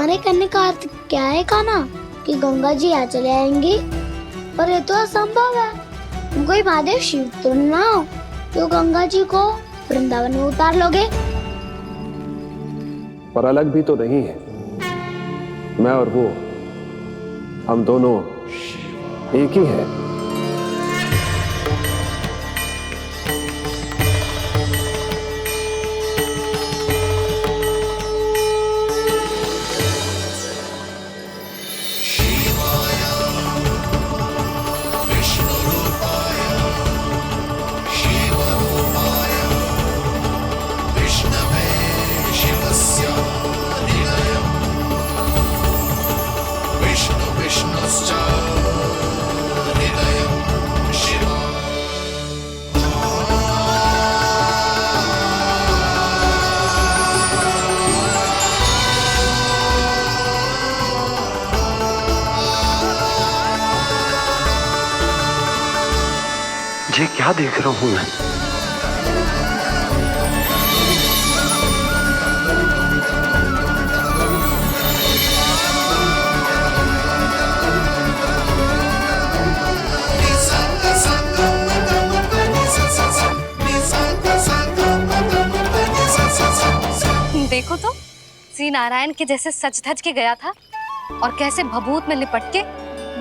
तुम्हारे कहने का अर्थ क्या है कान्हा? कि गंगा जी यहाँ चले आएंगी? पर ये तो असंभव है। तुम कोई महादेव शिव तो ना हो जो गंगा जी को वृंदावन में उतार लोगे। पर अलग भी तो नहीं है। मैं और वो, हम दोनों एक ही हैं। ये क्या देख रहा हूं मैं? देखो तो श्री नारायण के जैसे सच धज के गया था और कैसे भभूत में लिपट के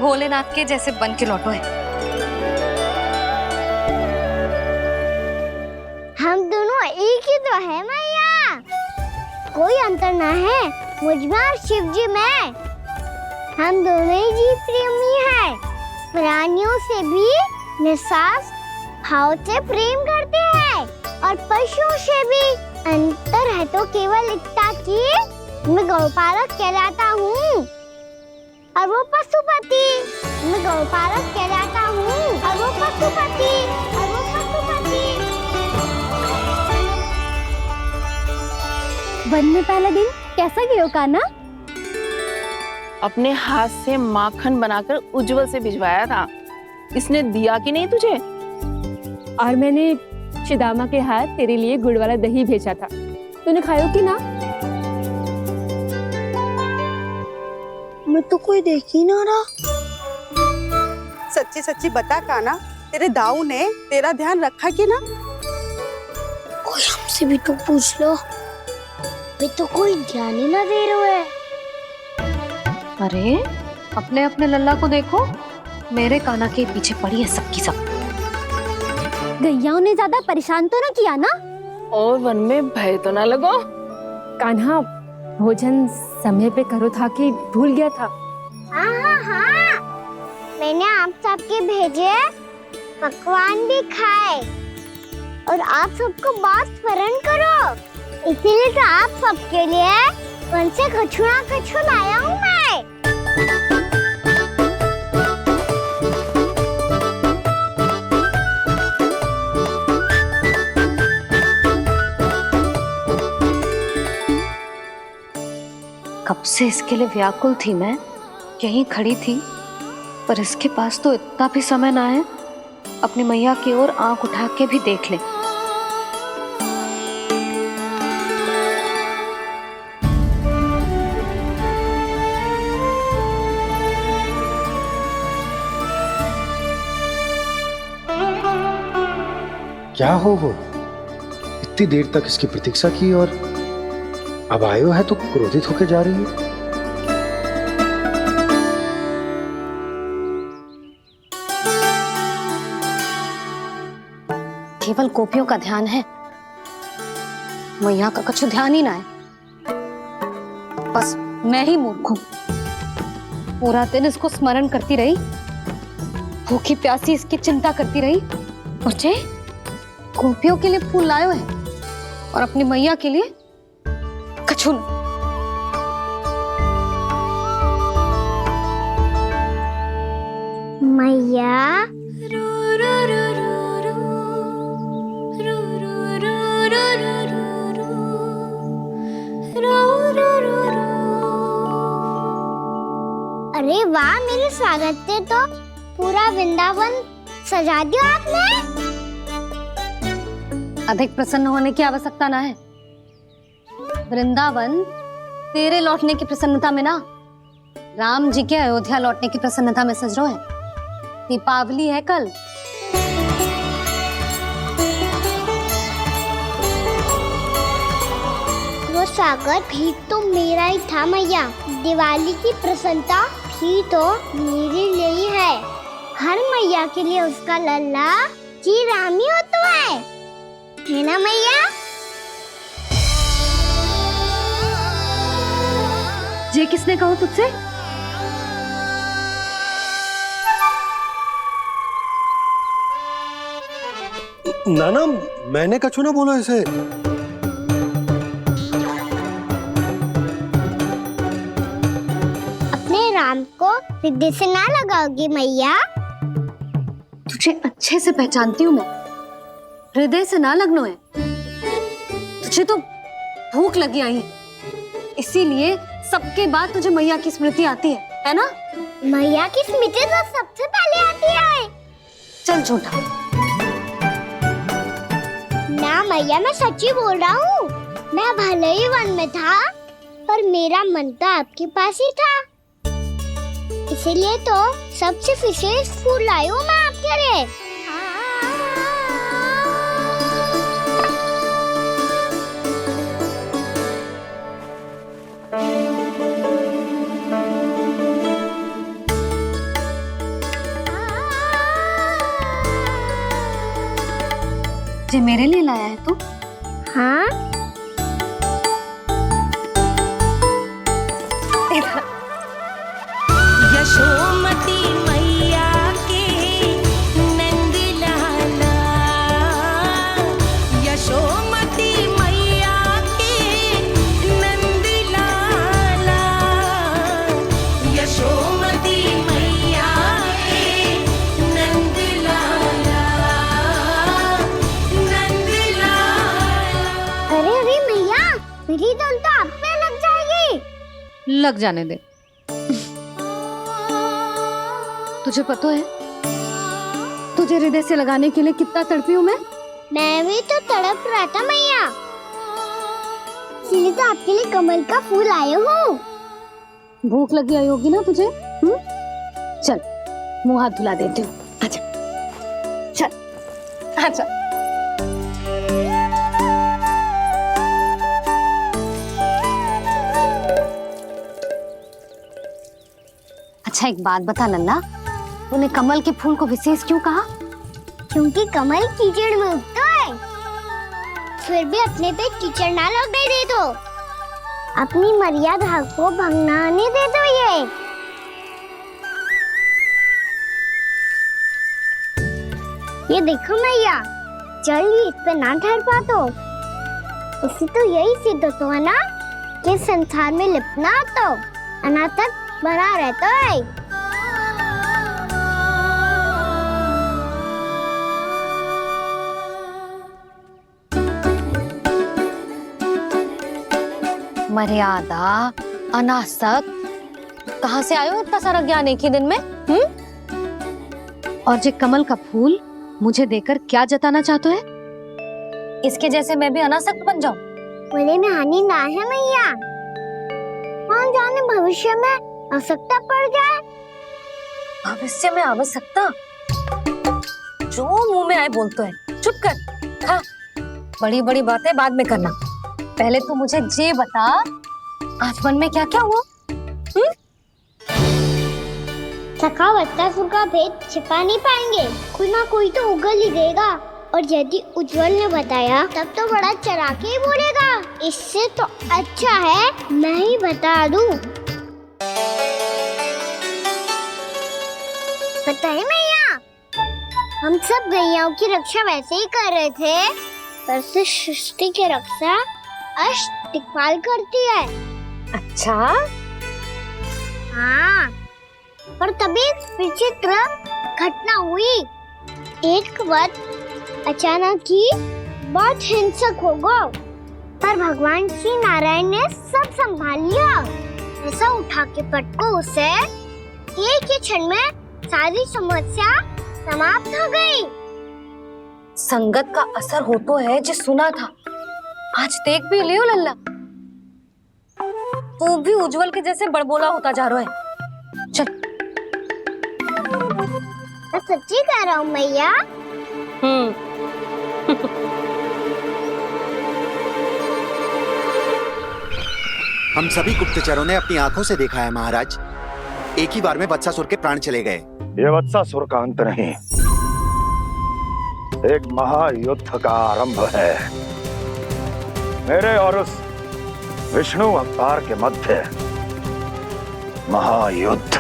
भोलेनाथ के जैसे बन के लौटो है। हम दोनों एक ही तो है मैया, कोई अंतर ना है मुझ में और शिव जी में। हम दोनों ही जीव प्रेमी हैं, प्राणियों से भी निस्वार्थ भाव से प्रेम करते हैं और पशुओं से भी। अंतर है तो केवल इतना कि मैं गौपालक कहलाता हूँ और वो पशुपति। मैं गौपालक कहलाता हूँ और वो पशुपति। वन में पहला दिन कैसा गया कान्हा? अपने हाथ से माखन बनाकर उज्जवल से भिजवाया था। इसने दिया कि नहीं तुझे? और मैंने शिदामा के हाथ तेरे लिए गुड़ वाला दही भेजा था, तूने खायो कि ना? मैं तो कोई देख ही ना रहा। सच्ची सच्ची बता कान्हा, तेरे दाऊ ने तेरा ध्यान रखा कि ना? कोई हमसे भी तो पूछ लो, वे तो कोई ध्यान ही ना दे रहे है। अरे अपने अपने लल्ला को देखो, मेरे कान्हा के पीछे पड़ी है सबकी सब। गैयाओं ने ज्यादा परेशान तो ना किया ना? और वन में भय तो ना लगो? कान्हा भोजन समय पे करो था कि भूल गया था? हाँ, मैंने आप सबके भेजे पकवान भी खाए और आप सबको बात स्मरण करो, इसीलिए तो आप सबके लिए वन से कछुआ लाया हूँ मैं। कब से इसके लिए व्याकुल थी मैं, यहीं खड़ी थी, पर इसके पास तो इतना भी समय ना है अपनी मैया की ओर आंख उठा के भी देख ले। क्या हो वो? इतनी देर तक इसकी प्रतीक्षा की और अब आयो है तो क्रोधित होकर जा रही है। केवल गोपियों का ध्यान है, मैया का कुछ ध्यान ही ना है। बस मैं ही मूर्ख हूं, पूरा दिन इसको स्मरण करती रही, भूखी प्यासी इसकी चिंता करती रही, और जे गोपियों के लिए फूल लायो है और अपनी मैया के लिए कछुल। मैया अरे वाह, मेरे स्वागत से तो पूरा वृंदावन सजा दिया आपने। अधिक प्रसन्न होने की आवश्यकता ना है। वृंदावन तेरे लौटने की प्रसन्नता में ना राम जी के अयोध्या लौटने की प्रसन्नता में सज रहे हैं। दीपावली है कल। वो सागर भी तो मेरा ही था मैया। दिवाली की प्रसन्नता भी तो मेरे लिए ही है। हर मैया के लिए उसका लल्ला जी राम ही होता है ना मैया? ये किसने कहा तुझसे? नाना, मैंने कछु ना बोला इसे। अपने राम को हृदय से ना लगाओगी मैया? तुझे अच्छे से पहचानती हूँ मैं, हृदय से ना लगनो है। तुझे तो भूख लगी आई है, इसीलिए सबके बाद तुझे मैया की स्मृति आती है ना? मैया की स्मृति तो सबसे पहले आती है। चल झूठा। ना मैया, मैं सच्ची बोल रहा हूँ। मैं भले ही वन में था, पर मेरा मन तो आपके पास ही था। इसीलिए तो सबसे विशेष फूल लाई हूँ मैं आपके लिए। ये मेरे लिए लाया है तू? हाँ, यशोमती मैया के नंद लाला, यशोमती मैया के नंद लाला, यशोमती मैया के नंद लाला, नंद लाला। अरे अरे मैया, मेरी धुन तो आप पे लग जाएगी। लग जाने दे। तुझे पता है तुझे हृदय से लगाने के लिए कितना तड़पी हूँ मैं भी तो तड़प रहा था मैया, इसीलिए तो आपके लिए कमल का फूल आए हूँ। भूख लगी आई होगी ना तुझे? चल मुंह हाथ धुला देती हूँ। आजा, चल आजा। अच्छा एक बात बता लल्ला, तूने कमल के फूल को विशेष क्यों कहा? क्योंकि कमल कीचड़ में उगता है, फिर भी अपने पे कीचड़ ना लगने दे दो। अपनी मर्यादा को भंगना नहीं दे दो। ये देखो मैया, जल ही इस पे ना ठहर पा तो इसी तो यही सिद्ध होता है ना कि संसार में लिपना तो अनाथक बना रहता है। मर्यादा, अनासक, कहाँ से आयो इतना सारा ज्ञान एक ही दिन में? और ये कमल का फूल मुझे देकर क्या जताना चाहते है? इसके जैसे मैं भी अनासक्त बन जाऊं? बोले में हानि ना है मैया, कौन जाने भविष्य में आवश्यकता पड़ जाए। भविष्य में आवश्यकता? जो मुंह में आए बोलते हैं, चुप कर। हाँ, बड़ी बड़ी बातें बाद में करना, पहले तू मुझे ये बता आज मन में क्या क्या हुआ? सखा बत्तासुर का भेद छिपा नहीं पाएंगे, कोई ना कोई तो उगल ही देगा। और यदि उज्जवल ने बताया तब तो बड़ा चला के ही बोलेगा। इससे तो अच्छा है मैं ही बता दूं। बताइए मैया, हम सब गैयाओं की रक्षा वैसे ही कर रहे थे, पर सृष्टि की रक्षा अष्ट दिक्पाल करती है। अच्छा हाँ, पर तभी विचित्र घटना हुई। एक वक्त अचानक ही बहुत हिंसक हो गया, पर भगवान श्री नारायण ने सब संभाल लिया। ऐसा उठा के पटको उसे, एक ही क्षण में सारी समस्या समाप्त हो गई। संगत का असर होतो है जो सुना था, आज देख भी लियो लल्ला। तू भी उज्जवल के जैसे बड़बोला होता जा रहा है। चल। मैं सच्ची कह रहा हूँ मैया। हम सभी गुप्तचरों ने अपनी आंखों से देखा है महाराज, एक ही बार में वत्सासुर के प्राण चले गए। ये वत्सासुर का अंत नहीं, एक महायुद्ध का आरंभ है। मेरे और उस विष्णु अवतार के मध्य महायुद्ध।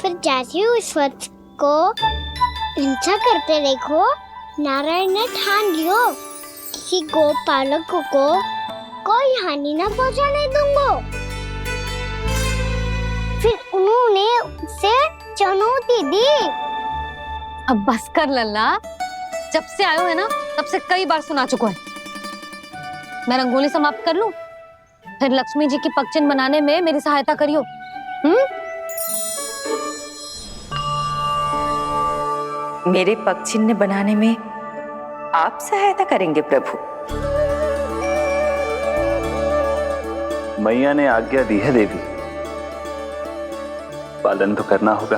फिर जैसे ही उस वत्स को हिंसा करते देखो, नारायण ने ठान लियो किसी गोपालक को कोई हानि न पहुंचाने दूंगा। फिर उन्होंने उसे चुनौती दी। अब बस कर लल्ला, जब से आयो है ना तब से कई बार सुना चुका है। मैं रंगोली समाप्त कर लूं, फिर लक्ष्मी जी की पगचिन बनाने में मेरी सहायता करियो। मेरे पगचिन्ह बनाने में आप सहायता करेंगे प्रभु? मैया ने आज्ञा दी है देवी, पालन तो करना होगा।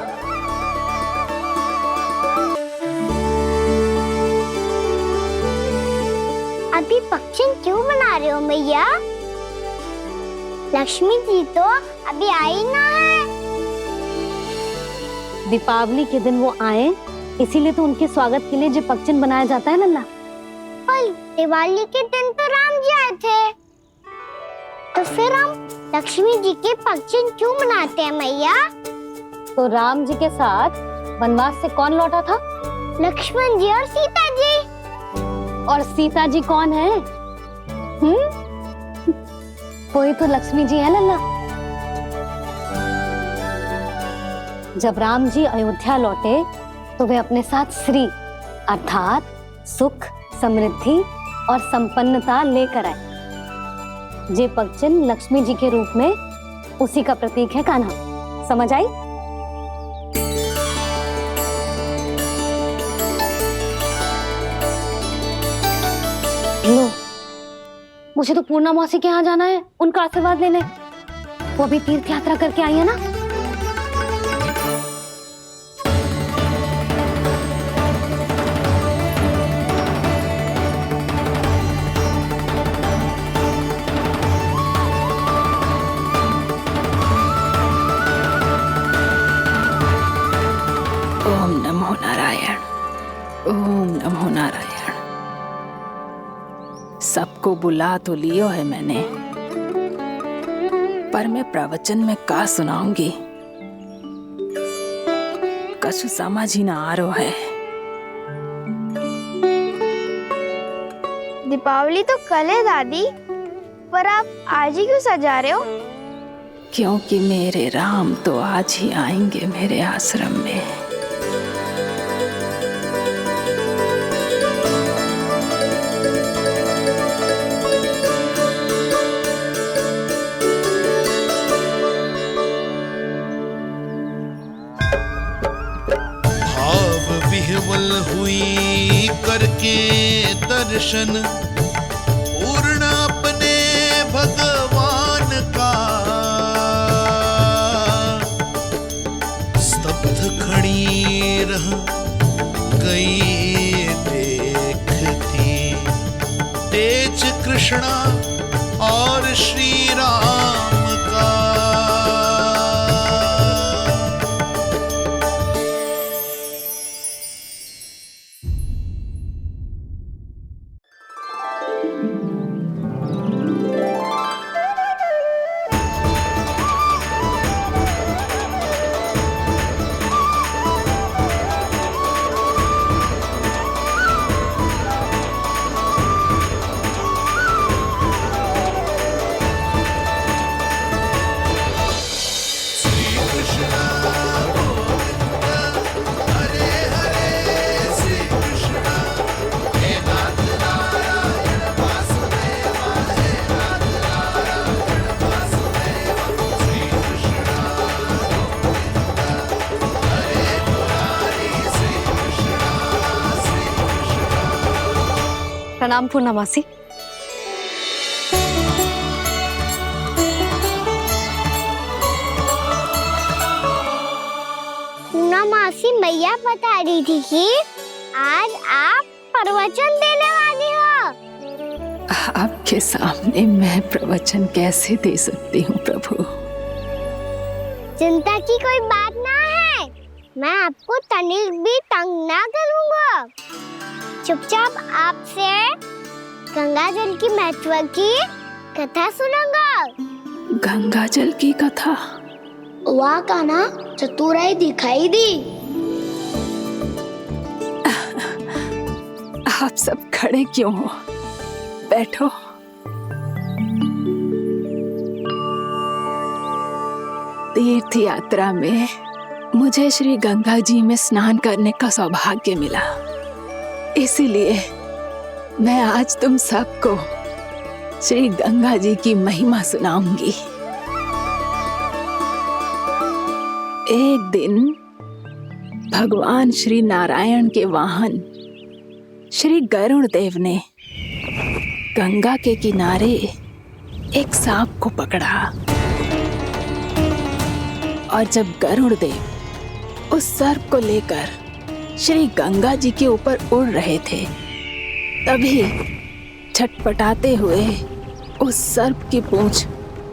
अभी पक्षी क्यों बना रहे हो मैया? लक्ष्मी जी तो अभी आई ना है। दीपावली के दिन वो आए, इसीलिए तो उनके स्वागत के लिए जो पगचिन बनाया जाता है लल्ला। पर दिवाली के दिन तो राम जी आए थे, तो फिर हम लक्ष्मी जी के पगचिन क्यों बनाते हैं मैया? तो राम जी के साथ वनवास से कौन लौटा था? लक्ष्मण जी और सीता जी। और सीता जी कौन है? वही तो लक्ष्मी जी है लल्ला। जब राम जी अयोध्या लौटे तो वे अपने साथ श्री अर्थात सुख, समृद्धि और संपन्नता लेकर आए। जे पगचिन लक्ष्मी जी के रूप में उसी का प्रतीक है कान्हा। समझ आई? लो, मुझे तो पूर्णा मौसी के यहाँ जाना है, उनका आशीर्वाद लेने। वो अभी तीर्थ यात्रा करके आई है ना। ओम नमो नारायण, ओम नमो नारायण। सबको बुला तो लियो है मैंने, पर मैं प्रवचन में का सुनाऊंगी, कछु समझ ही ना आ रहा है। दीपावली तो कल है दादी, पर आप आज ही क्यों सजा रहे हो? क्योंकि मेरे राम तो आज ही आएंगे मेरे आश्रम में। भाव विह्वल हुई करके दर्शन, पूर्ण अपने भगवान का, स्तब्ध खड़ी रह गई देखती, तेज कृष्णा और श्री राम का। प्रणाम पूर्णा मासी। पूर्णा मासी, मैया बता रही थी कि आज आप प्रवचन देने वाली हो। आपके सामने मैं प्रवचन कैसे दे सकती हूँ प्रभु? चिंता की कोई बात ना है, मैं आपको तनिक भी तंग ना करूँगा। चुपचाप आपसे गंगा जल की महत्व की कथा सुनूंगा। गंगा जल की कथा? वहाँ का ना चतुराई दिखाई दी। आप सब खड़े क्यों हो? बैठो। तीर्थ यात्रा में मुझे श्री गंगा जी में स्नान करने का सौभाग्य मिला, इसीलिए मैं आज तुम सबको श्री गंगा जी की महिमा सुनाऊंगी। एक दिन भगवान श्री नारायण के वाहन श्री गरुड़ देव ने गंगा के किनारे एक सांप को पकड़ा, और जब गरुड़ देव उस सर्प को लेकर श्री गंगा जी के ऊपर उड़ रहे थे, तभी छटपटाते हुए उस सर्प की पूंछ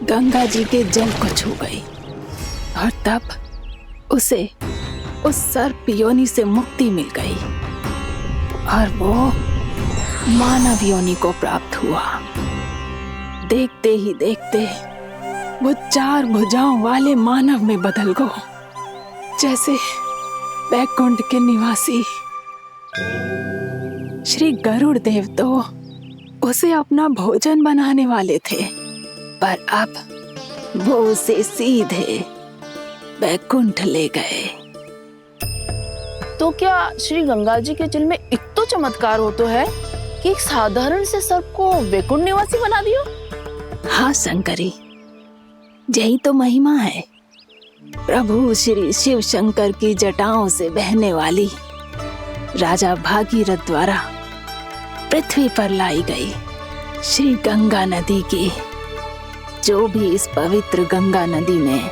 गंगा जी के जल को छू गई, और तब उसे उस सर्प योनि से मुक्ति मिल गई और वो मानव योनि को प्राप्त हुआ। देखते ही देखते वो 4 भुजाओं वाले मानव में बदल गो, जैसे वैकुंठ के निवासी। श्री गरुड़ देव तो उसे अपना भोजन बनाने वाले थे, पर अब वो उसे सीधे वैकुंठ ले गए। तो क्या श्री गंगा जी के जल में इतना चमत्कार हो तो है कि एक साधारण से सर्प को वैकुंठ निवासी बना दियो? हाँ शंकरी, यही तो महिमा है। प्रभु श्री शिव शंकर की जटाओं से बहने वाली राजा भागीरथ द्वारा पृथ्वी पर लाई गई श्री गंगा नदी की, जो भी इस पवित्र गंगा नदी में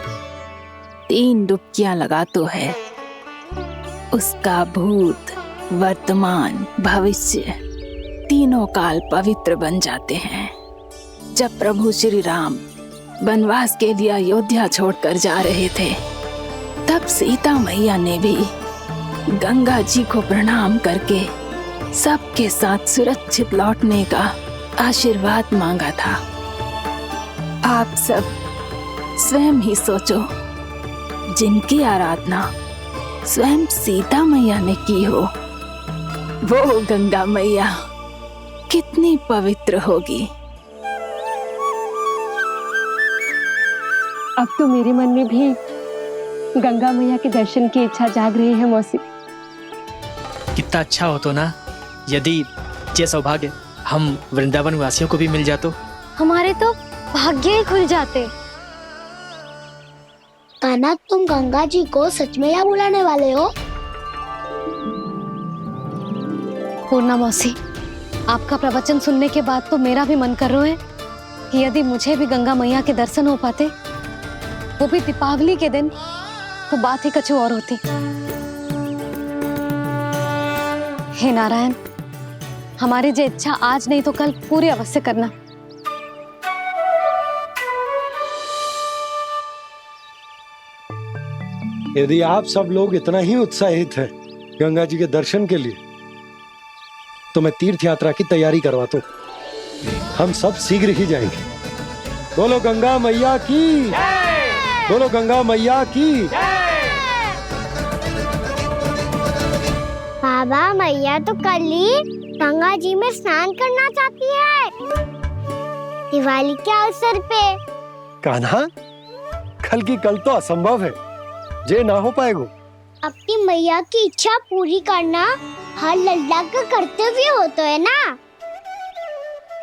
3 डुबकियां लगातो है, उसका भूत, वर्तमान, भविष्य तीनों काल पवित्र बन जाते हैं। जब प्रभु श्री राम वनवास के लिए अयोध्या छोड़कर जा रहे थे, तब सीता मैया ने भी गंगा जी को प्रणाम करके सबके साथ सुरक्षित लौटने का आशीर्वाद मांगा था। आप सब स्वयं ही सोचो, जिनकी आराधना स्वयं सीता मैया ने की हो, वो गंगा मैया कितनी पवित्र होगी। अब तो मेरे मन में भी गंगा मैया के दर्शन की इच्छा जाग रही है मौसी। कितना अच्छा हो तो ना यदि ये सौभाग्य हम वृंदावन वासियों को भी मिल जातो। हमारे तो भाग्य ही खुल जाते। कान्हा, तुम गंगा जी को सच में यहाँ बुलाने वाले हो? पूर्णा मौसी, आपका प्रवचन सुनने के बाद तो मेरा भी मन कर रहा है कि यदि मुझे भी गंगा मैया के दर्शन हो पाते, वो भी दीपावली के दिन, तो बात ही कुछ और होती। हे नारायण, हमारी जो इच्छा आज नहीं तो कल पूरी अवश्य करना। यदि आप सब लोग इतना ही उत्साहित हैं गंगा जी के दर्शन के लिए, तो मैं तीर्थ यात्रा की तैयारी करवाता हूँ। हम सब शीघ्र ही जाएंगे। बोलो गंगा मैया की, बोलो गंगा मैया की। बाबा, मैया तो कल ही गंगा जी में स्नान करना चाहती है, दिवाली के अवसर पे। कान्हा, कल की कल तो असंभव है, जे ना हो पाएगा। अपनी मैया की इच्छा पूरी करना हर लल्ला का कर्तव्य होता है ना।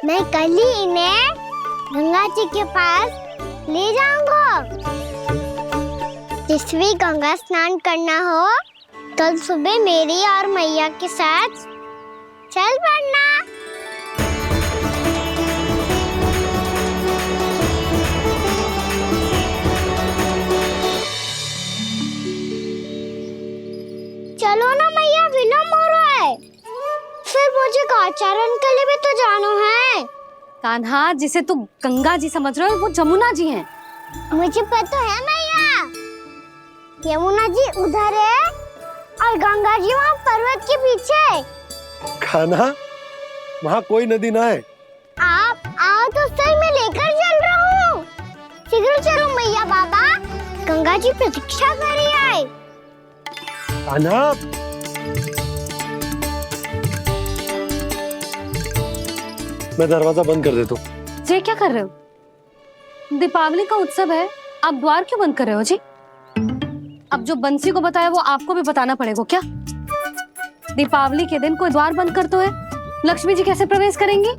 मैं कल ही इन्हें गंगा जी के पास ले जाऊंगा। जिस भी गंगा स्नान करना हो, कल सुबह मेरी और मैया के साथ चल पड़ना। कान्हा, जिसे तू गंगा जी समझ रहे हो वो जमुना जी हैं। मुझे पता है मैया, यमुना जी उधर है और गंगा जी वहाँ पर्वत के पीछे। कान्हा, वहाँ कोई नदी ना है। आप आओ तो सही, मैं लेकर चल रहा हूँ। शीघ्र चलो मैया बाबा, गंगा जी प्रतीक्षा कर रही है। कान्हा, मैं दरवाजा बंद कर देता हूँ। जी क्या कर रहे हो? दीपावली का उत्सव है, आप द्वार क्यों बंद कर रहे हो जी? अब जो बंसी को बताया वो आपको भी बताना पड़ेगा क्या? दीपावली के दिन कोई द्वार बंद कर तो है, लक्ष्मी जी कैसे प्रवेश करेंगी?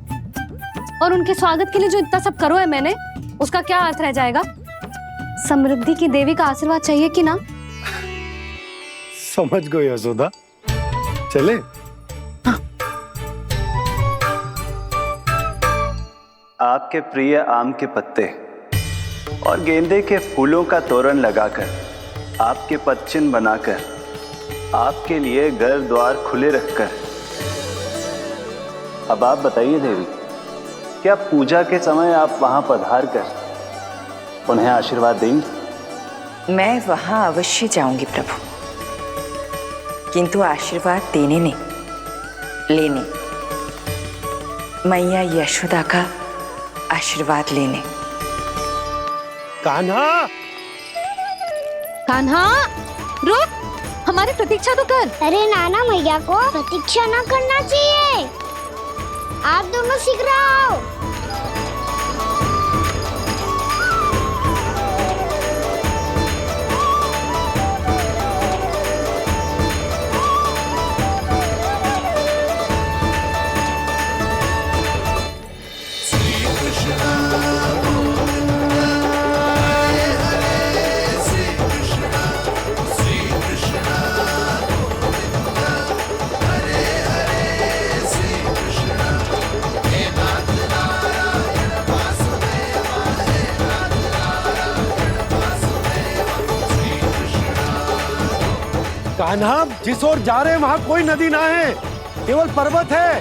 और उनके स्वागत के लिए जो इतना सब करो है मैंने, उसका क्या अर्थ रह जाएगा? समृद्धि की देवी का आशीर्वाद चाहिए कि ना? समझ गई यशोदा, चले। हाँ। आपके प्रिय आम के पत्ते और गेंदे के फूलों का तोरण लगाकर, आपके पदचिन्ह बनाकर, आपके लिए घर द्वार खुले रखकर, अब आप बताइए देवी, क्या पूजा के समय आप वहां पधार कर उन्हें आशीर्वाद देंगी? मैं वहां अवश्य जाऊंगी प्रभु, किंतु आशीर्वाद देने नहीं, लेने, मैया यशोदा का आशीर्वाद लेने। कान्हा, कान्हा रुक, हमारी प्रतीक्षा तो कर। अरे नाना, मैया को प्रतीक्षा ना करना चाहिए, आप दोनों शीघ्र आओ। कान्हा, जिस ओर जा रहे हैं वहाँ कोई नदी ना है, केवल पर्वत है।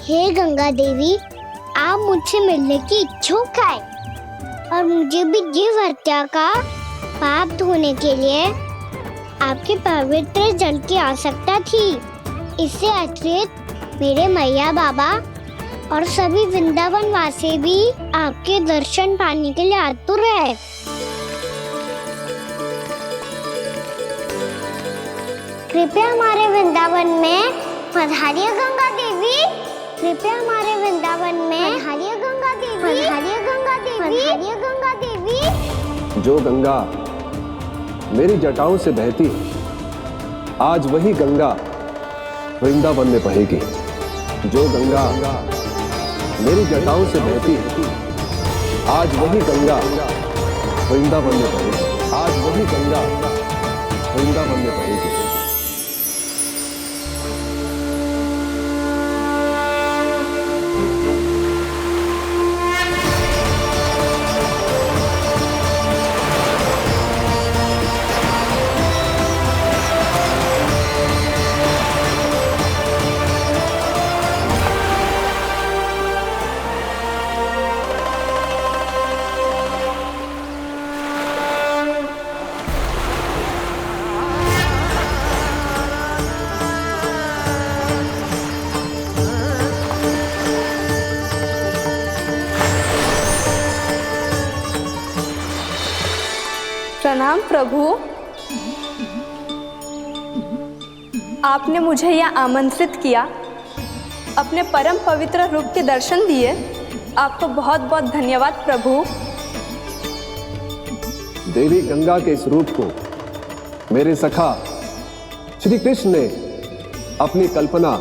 हे गंगा देवी, आप मुझसे मिलने की इच्छुक है और मुझे भी जीव हत्या का पाप धोने के लिए आपके पवित्र जल की आवश्यकता थी। इससे अतिरिक्त मेरे मैया बाबा और सभी वृंदावन वासी भी आपके दर्शन पाने के लिए आतुर है। कृपया हमारे वृंदावन में पधारिए गंगा देवी, कृपया हमारे वृंदावन में पधारिए गंगा देवी, पधारिए गंगा देवी, पधारिए गंगा देवी। जो गंगा मेरी जटाओं से बहती, आज वही गंगा वृंदावन में बहेगी। जो गंगा मेरी जटाओं से बहती, आज वही गंगा वृंदावन में बहेगी। आज वही गंगा वृंदावन में बहेगी। प्रणाम प्रभु, आपने मुझे यह आमंत्रित किया, अपने परम पवित्र रूप के दर्शन दिए, आपको बहुत बहुत धन्यवाद प्रभु। देवी गंगा के इस रूप को मेरे सखा श्री कृष्ण ने अपनी कल्पना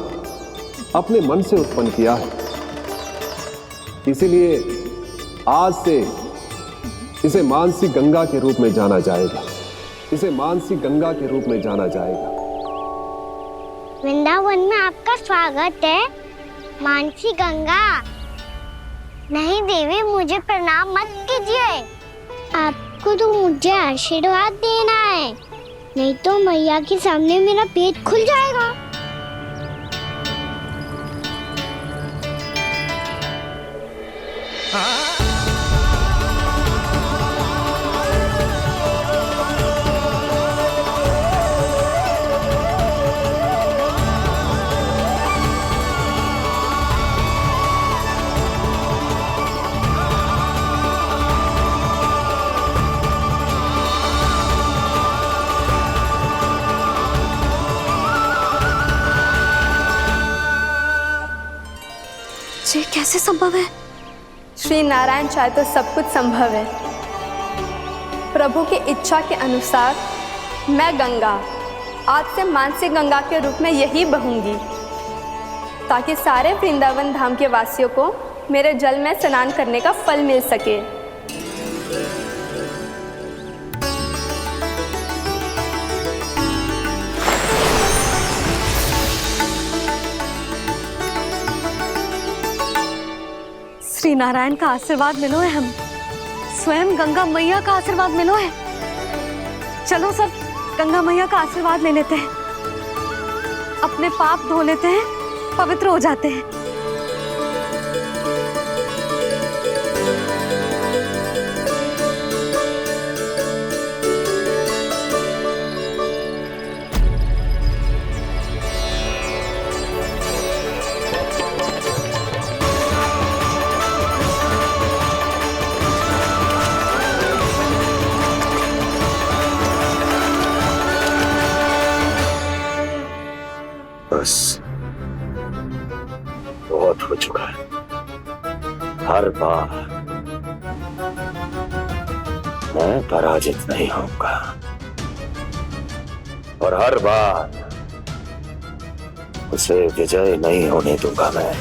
अपने मन से उत्पन्न किया है। इसीलिए आज से इसे मानसी गंगा के रूप में जाना जाएगा। इसे मानसी गंगा के रूप में जाना जाएगा। वृंदावन में आपका स्वागत है। मानसी गंगा। नहीं देवी, मुझे प्रणाम मत कीजिए। आपको तो मुझे आशीर्वाद देना है, नहीं तो मैया के सामने मेरा पेट खुल जाएगा। ये कैसे संभव है? श्री नारायण चाहे तो सब कुछ संभव है। प्रभु की इच्छा के अनुसार मैं गंगा आज से मानसी गंगा के रूप में यही बहूंगी, ताकि सारे वृंदावन धाम के वासियों को मेरे जल में स्नान करने का फल मिल सके। श्री नारायण का आशीर्वाद मिलो है, हम स्वयं गंगा मैया का आशीर्वाद मिलो है। चलो सब गंगा मैया का आशीर्वाद ले लेते हैं, अपने पाप धो लेते हैं, पवित्र हो जाते हैं। बस बहुत हो चुका है। हर बार मैं पराजित नहीं होऊंगा और हर बार उसे विजय नहीं होने दूंगा मैं।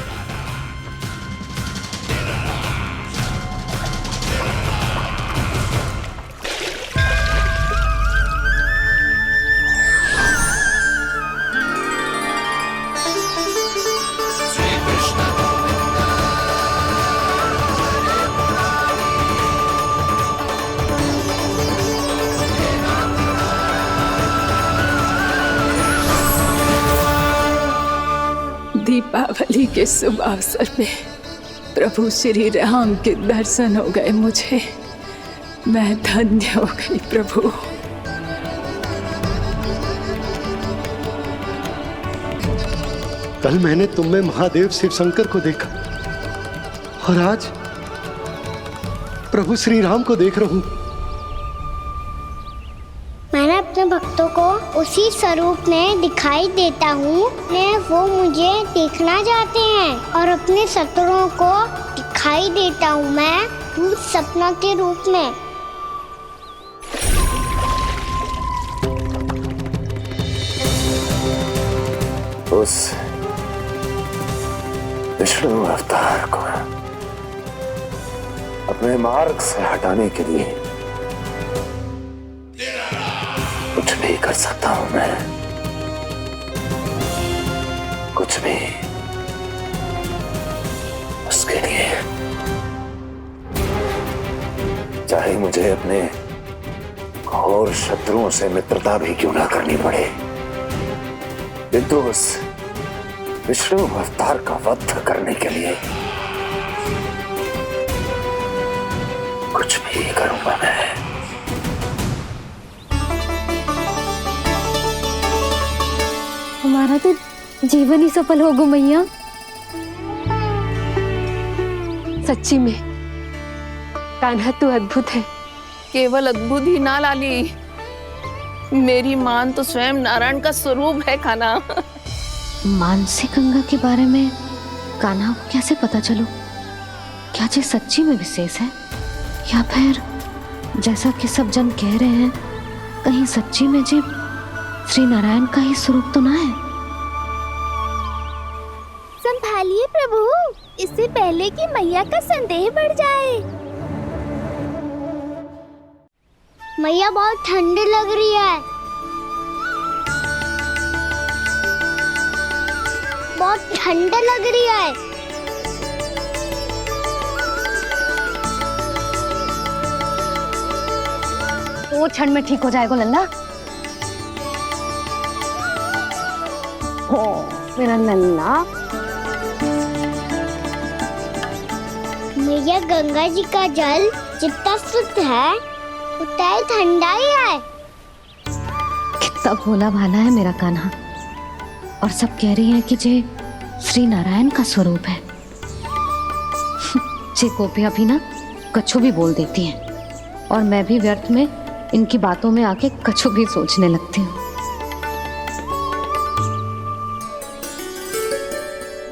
दीपावली के शुभ अवसर पे प्रभु श्री राम के दर्शन हो गए मुझे। मैं धन्य हो गई प्रभु। कल मैंने तुम में महादेव शिव शंकर को देखा और आज प्रभु श्री राम को देख रहा हूं। मैंने अपने भक्तों को उसी स्वरूप में दिखाई देता हूँ, वो मुझे देखना चाहते हैं और अपने शत्रुओं को दिखाई देता हूँ मैं भूत सपना के रूप में। उस विष्णु अवतार को अपने मार्ग से हटाने के लिए कुछ भी कर सकता हूं मैं, कुछ भी। उसके लिए चाहे मुझे अपने घोर शत्रुओं से मित्रता भी क्यों ना करनी पड़े, किंतु उस विष्णु अवतार का वध करने के लिए कुछ भी करूंगा मैं। हमारा तो जीवन ही सफल होगा मैया। सच्ची में कान्हा तू अद्भुत है। केवल अद्भुत ही ना लाली, मेरी मान तो स्वयं नारायण का स्वरूप है कान्हा। मानसी गंगा के बारे में कान्हा को कैसे पता चलो? क्या ये सच्ची में विशेष है या फिर जैसा कि सब जन कह रहे हैं, कहीं सच्ची में जी श्री नारायण का ही स्वरूप तो ना है? संभालिए प्रभु, इससे पहले कि मैया का संदेह बढ़ जाए। मैया बहुत ठंडी लग रही है, बहुत ठंडा लग रही है। दो क्षण में ठीक हो जाएगा लल्ला। हो मेरा लल्ला। मैया गंगा जी का जल जितना शुद्ध है उतना ही ठंडा ही है। कितना भोला भाला है मेरा कान्हा। और सब कह रही हैं कि ये श्री नारायण का स्वरूप है। ये गोपियां भी ना कछु भी बोल देती हैं और मैं भी व्यर्थ में इनकी बातों में आके कछु भी सोचने लगती हूँ।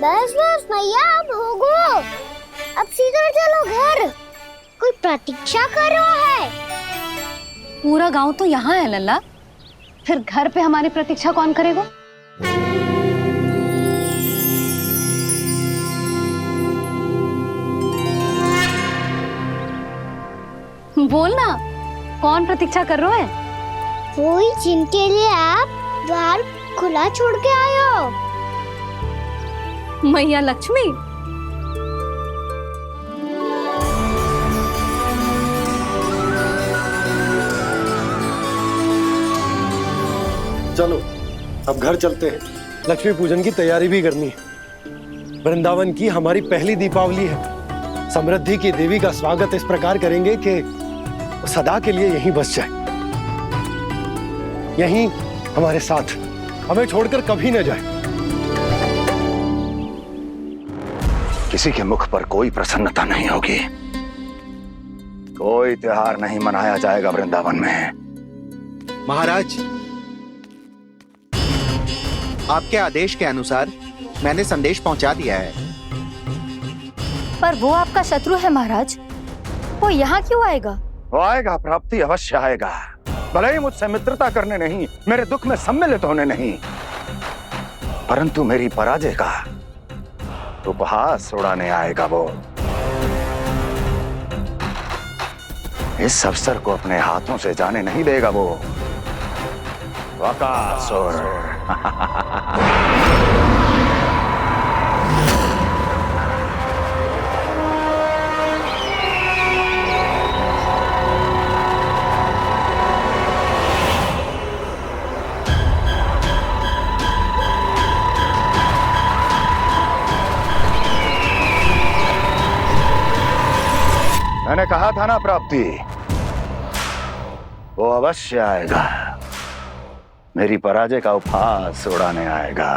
बस बस मैया अब होगो, अब सीधा चलो घर। कोई प्रतीक्षा कर रहा है। पूरा गांव तो यहाँ है लल्ला, फिर घर पे हमारी प्रतीक्षा कौन करेगा? बोल ना, कौन प्रतीक्षा कर रहा है? कोई जिनके लिए आप द्वार खुला छोड़ के आए हो। मैया लक्ष्मी। चलो अब घर चलते हैं। लक्ष्मी पूजन की तैयारी भी करनी है। वृंदावन की हमारी पहली दीपावली है। समृद्धि की देवी का स्वागत इस प्रकार करेंगे कि वो सदा के लिए यहीं बस जाए, यहीं हमारे साथ, हमें छोड़कर कभी न जाए। किसी के मुख पर कोई प्रसन्नता नहीं होगी, कोई त्योहार नहीं मनाया जाएगा वृंदावन में। महाराज, आपके आदेश के अनुसार मैंने संदेश पहुंचा दिया है। पर वो आपका शत्रु है महाराज, वो यहाँ क्यों आएगा? वो आएगा, प्राप्ति अवश्य आएगा। भले ही मुझसे मित्रता करने नहीं, मेरे दुख में सम्मिलित होने नहीं, परंतु मेरी पराजय का उपहास उड़ाने आएगा वो। इस अवसर को अपने हाथों से जाने नहीं देगा वो। वकासुर। मैंने कहा था ना प्राप्ति, वो अवश्य आएगा, मेरी पराजय का उपहास उड़ाने आएगा।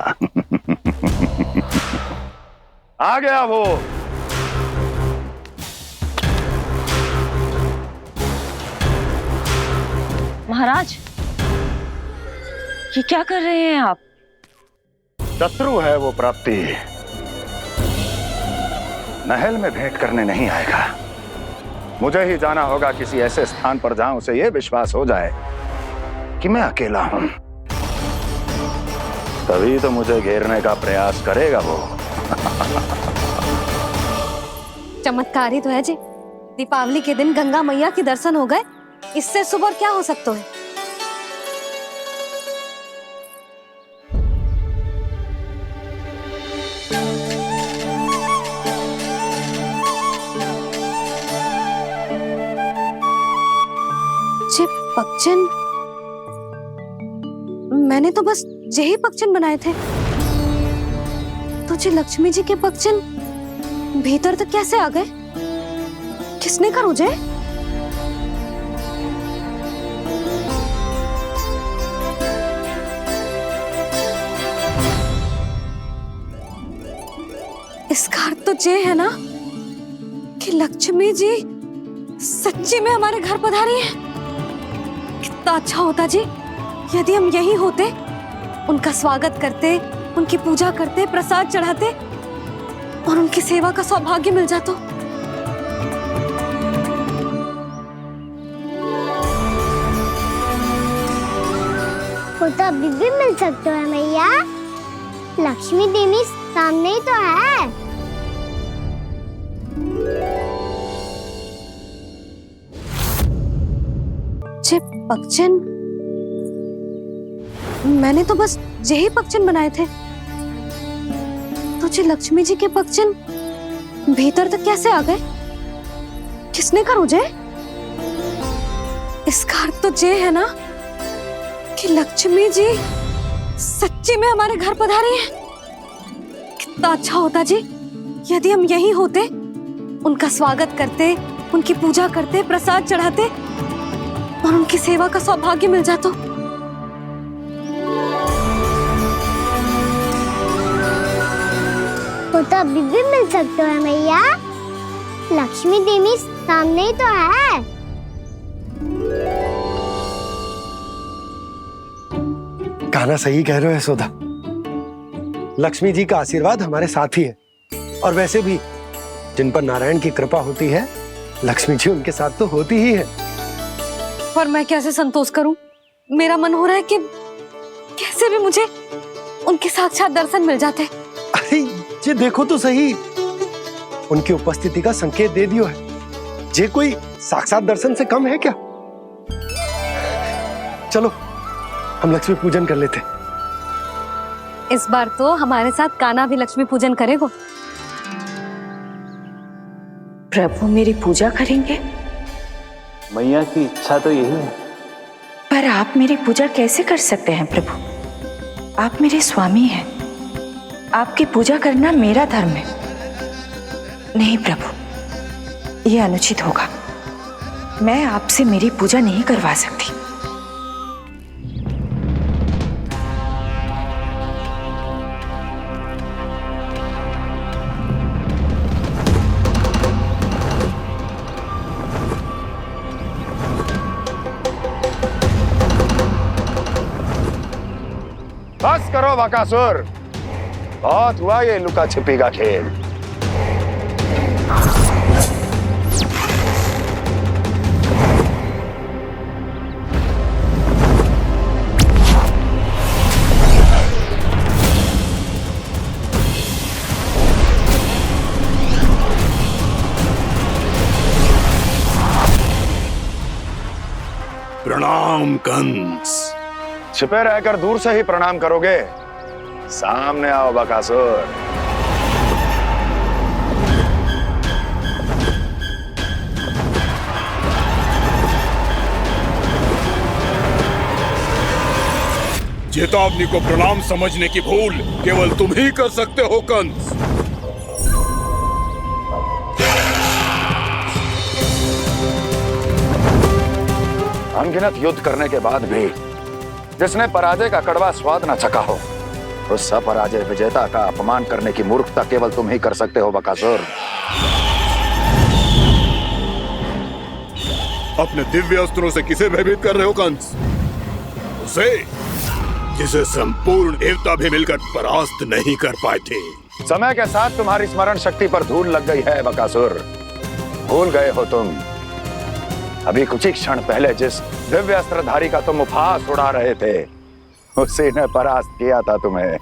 आ गया वो। महाराज, ये क्या कर रहे हैं आप? शत्रु है वो प्राप्ति, महल में भेंट करने नहीं आएगा। मुझे ही जाना होगा किसी ऐसे स्थान पर जहां उसे यह विश्वास हो जाए कि मैं अकेला हूं, तभी तो मुझे घेरने का प्रयास करेगा वो। चमत्कार ही तो है जी। दीपावली के दिन गंगा मैया के दर्शन हो गए, इससे शुभ और क्या हो सकता है? पक्षन, मैंने तो बस यही पक्षन बनाए थे, तुझे लक्ष्मी जी के पक्षन भीतर तक कैसे आ गए? किसने कहा मुझे? इसका अर्थ तो ये है ना कि लक्ष्मी जी सच्ची में हमारे घर पधारी है। कितना अच्छा होता जी यदि हम यही होते, उनका स्वागत करते, उनकी पूजा करते, प्रसाद चढ़ाते और उनकी सेवा का सौभाग्य मिल जाता। वो तो अभी भी मिल सकते हैं मैया, लक्ष्मी देवी सामने ही तो है। पक्षन, मैंने तो बस यही पक्षन बनाए थे, तुझे लक्ष्मी जी के पक्षन भीतर तक कैसे आ गए? किसने कहा मुझे? इसका अर्थ तो ये है ना कि लक्ष्मी जी सच्ची में हमारे घर पधारी है। कितना अच्छा होता जी यदि हम यहीं होते, उनका स्वागत करते, उनकी पूजा करते, प्रसाद चढ़ाते और उनकी सेवा का सौभाग्य मिल जाता। वो तो अभी भी मिल सकते हैं मैया, लक्ष्मी देवी सामने ही तो है। कान्हा सही कह रहे हो यशोदा, लक्ष्मी जी का आशीर्वाद हमारे साथ ही है। और वैसे भी जिन पर नारायण की कृपा होती है, लक्ष्मी जी उनके साथ तो होती ही है। पर मैं कैसे संतोष करूं? मेरा मन हो रहा है कि कैसे भी मुझे उनके साक्षात दर्शन मिल जाते। अरे ये देखो तो सही, उनकी उपस्थिति का संकेत दे दियो है। ये कोई साक्षात दर्शन से कम है क्या? चलो हम लक्ष्मी पूजन कर लेते। इस बार तो हमारे साथ कान्हा भी लक्ष्मी पूजन करेगा। प्रभु मेरी पूजा करेंगे? मैया की इच्छा तो यही है। पर आप मेरी पूजा कैसे कर सकते हैं प्रभु? आप मेरे स्वामी हैं, आपकी पूजा करना मेरा धर्म है। नहीं प्रभु, यह अनुचित होगा। मैं आपसे मेरी पूजा नहीं करवा सकती। बस करो बकासुर, बहुत हुआ ये लुका छिपी का खेल। प्रणाम कंस। छिपे रहकर दूर से ही प्रणाम करोगे? सामने आओ बकासुर। चेतावनी को प्रणाम समझने की भूल केवल तुम ही कर सकते हो कंस। अनगिनत युद्ध करने के बाद भी जिसने पराजय का कड़वा स्वाद न चखा हो, उस अपराजय विजेता का अपमान करने की मूर्खता केवल तुम ही कर सकते हो बकासुर। अपने दिव्य अस्त्रों से किसे भयभीत कर रहे हो कंस? उसे जिसे संपूर्ण देवता भी मिलकर परास्त नहीं कर पाए थे। समय के साथ तुम्हारी स्मरण शक्ति पर धूल लग गई है बकासुर। भूल गए हो तुम अभी कुछ ही क्षण पहले जिस दिव्य अस्त्रधारी का तुम उपहास उड़ा रहे थे, उसी ने परास्त किया था तुम्हें।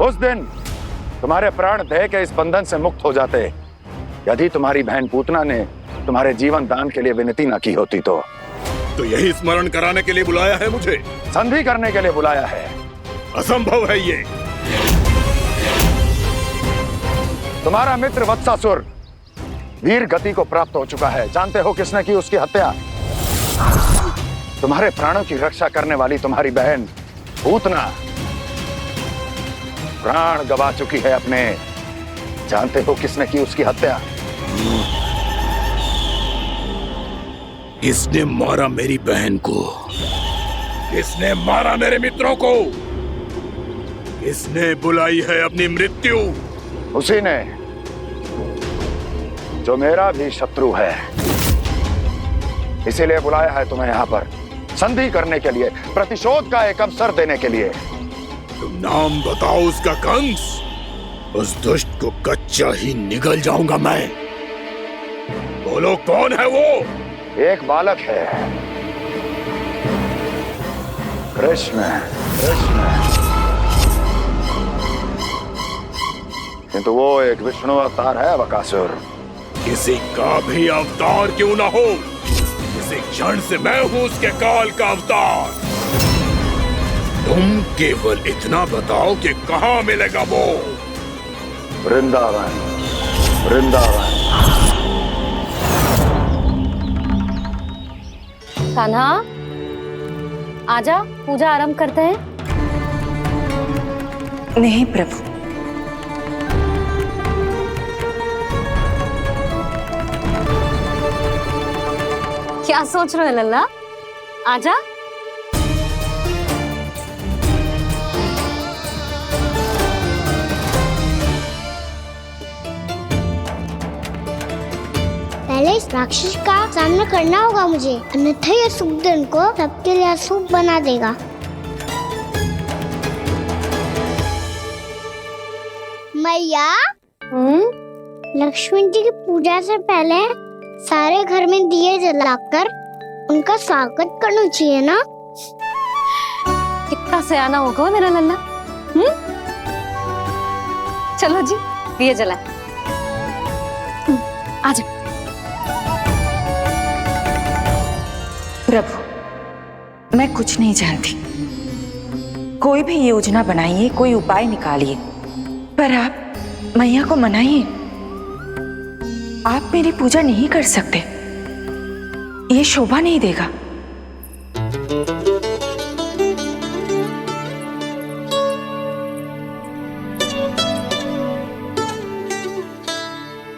उस दिन तुम्हारे प्राण देह के इस बंधन से मुक्त हो जाते यदि तुम्हारी बहन पूतना ने तुम्हारे जीवन दान के लिए विनती न की होती तो यही स्मरण कराने के लिए बुलाया है मुझे? संधि करने के लिए बुलाया है। असंभव है ये। तुम्हारा मित्र वत्सासुर वीर गति को प्राप्त हो चुका है। जानते हो किसने की उसकी हत्या? तुम्हारे प्राणों की रक्षा करने वाली तुम्हारी बहन पूतना प्राण गवा चुकी है अपने। जानते हो किसने की उसकी हत्या? किसने मारा मेरी बहन को? किसने मारा मेरे मित्रों को? किसने बुलाई है अपनी मृत्यु? उसी ने जो मेरा भी शत्रु है। इसीलिए बुलाया है तुम्हें यहाँ पर संधि करने के लिए, प्रतिशोध का एक अवसर देने के लिए। तुम नाम बताओ उसका कंस। उस दुष्ट को कच्चा ही निगल जाऊंगा मैं। बोलो कौन है वो? एक बालक है, कृष्ण। किंतु वो एक विष्णु अवतार है बकासुर। किसी का भी अवतार क्यों ना हो, इसी क्षण से मैं हूं उसके काल का अवतार। तुम केवल इतना बताओ कि कहां मिलेगा वो? वृंदावन। वृंदावन। कान्हा, आजा, पूजा आरंभ करते हैं। नहीं प्रभु, क्या सोच रहे हो लल्ला? आजा। पहले इस राक्षस का सामना करना होगा मुझे, अन्यथा ये सुखदन को सबके लिए अशुभ बना देगा। मैया, लक्ष्मण जी की पूजा से पहले सारे घर में दिए जलाकर उनका स्वागत करना चाहिए ना? कितना सयाना होगा मेरा लल्ला। चलो जी, दिए जलाए। आजा। प्रभु, मैं कुछ नहीं जानती। कोई भी योजना बनाइए, कोई उपाय निकालिए, पर आप मैया को मनाइए। आप मेरी पूजा नहीं कर सकते, ये शोभा नहीं देगा।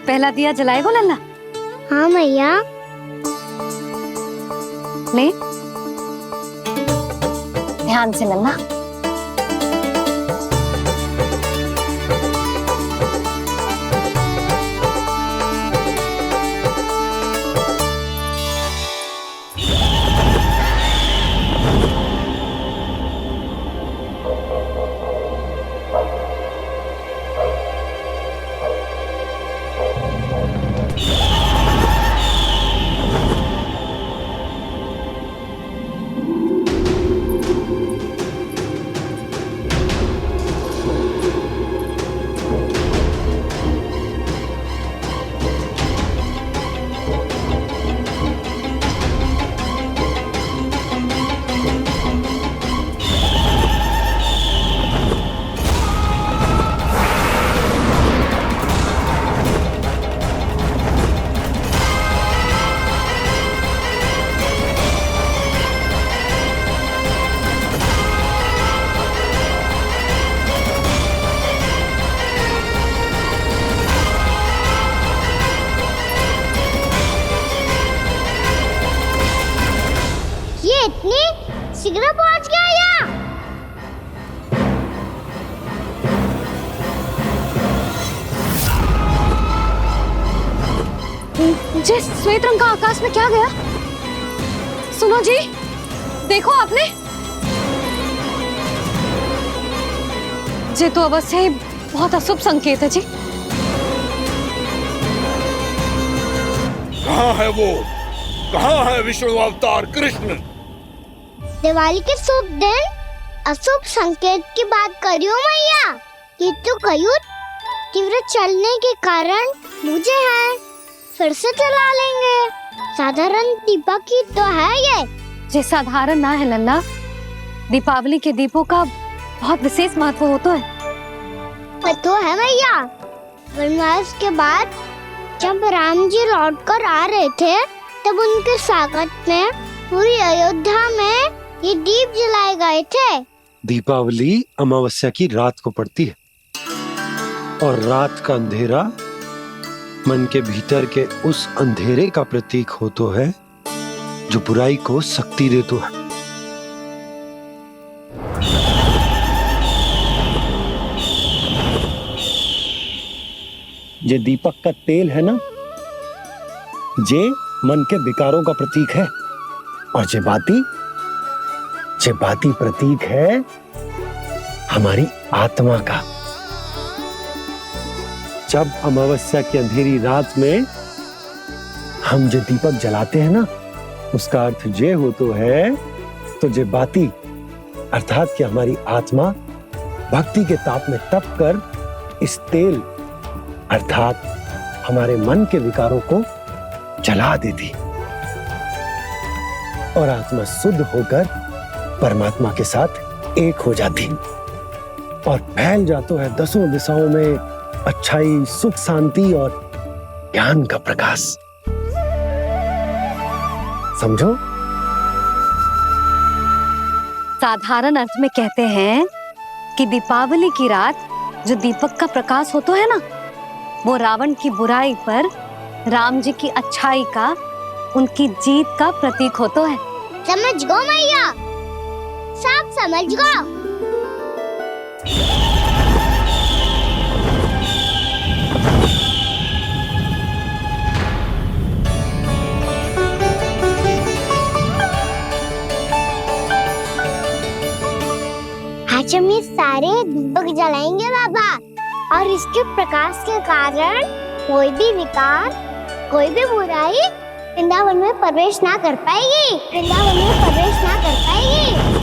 पहला दिया जलाएगो लल्ला? हाँ मैया। ले, ध्यान से लल्ला। इतनी शीघ्र पहुंच गया यहाँ? जिस श्वेत रंग का आकाश में क्या गया? सुनो जी, देखो आपने, ये तो अवश्य ही बहुत अशुभ संकेत है जी। कहाँ है वो? कहाँ है विष्णु अवतार कृष्ण? दिवाली के शुभ दिन अशुभ संकेत की बात करियो मैया। ये तो कयूर तीव्र चलने के कारण मुझे है, फिर से चला लेंगे। साधारण दीपक ही तो है ये साधारण ना है लल्ला, दीपावली के दीपों का बहुत विशेष महत्व होता है। तो है मैया, वनवास के बाद जब राम जी लौटकर आ रहे थे तब उनके स्वागत में पूरी अयोध्या में ये दीप जलाए गए थे। दीपावली अमावस्या की रात को पड़ती है और रात का अंधेरा मन के भीतर के उस अंधेरे का प्रतीक होता है जो बुराई को शक्ति देता है। ये दीपक का तेल है ना, जे मन के विकारों का प्रतीक है, और जे बाती प्रतीक है हमारी आत्मा का। जब अमावस्या की अंधेरी रात में हम जो दीपक जलाते हैं ना, उसका अर्थ ये हो तो है, तो जे बाती अर्थात कि हमारी आत्मा भक्ति के ताप में तप कर इस तेल अर्थात हमारे मन के विकारों को जला देती और आत्मा शुद्ध होकर परमात्मा के साथ एक हो जाती और फैल जाता है दसों दिशाओं में अच्छाई, सुख, शांति और ज्ञान का प्रकाश। समझो? साधारण अर्थ में कहते हैं कि दीपावली की रात जो दीपक का प्रकाश होता है ना, वो रावण की बुराई पर राम जी की अच्छाई का, उनकी जीत का प्रतीक होता है। समझ गो मैया, सब समझ गो। आज हम ये सारे दीपक जलाएंगे बाबा, और इसके प्रकाश के कारण कोई भी विकार, कोई भी बुराई वृंदावन में प्रवेश ना कर पाएगी, वृंदावन में प्रवेश ना कर पाएगी।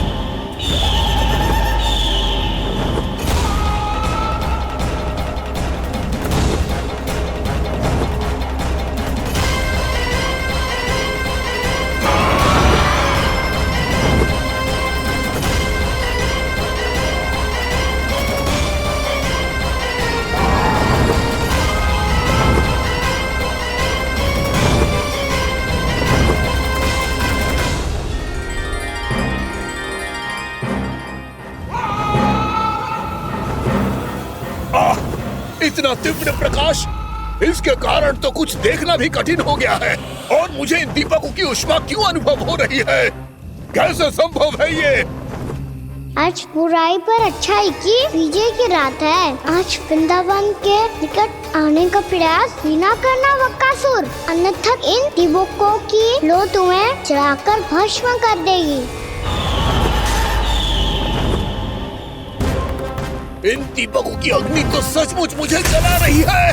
इतना तीव्र प्रकाश, इसके कारण तो कुछ देखना भी कठिन हो गया है। और मुझे इन दीपकों की उष्मा क्यों अनुभव हो रही है? कैसे संभव है ये? आज बुराई पर अच्छाई की विजय की रात है। आज वृंदावन के निकट आने का प्रयास भी ना करना बकासुर, अन्यथा इन दीपकों की लो तुम्हें जलाकर भस्म कर देगी। इन दीपकों की अग्नि तो सचमुच मुझे जला रही है।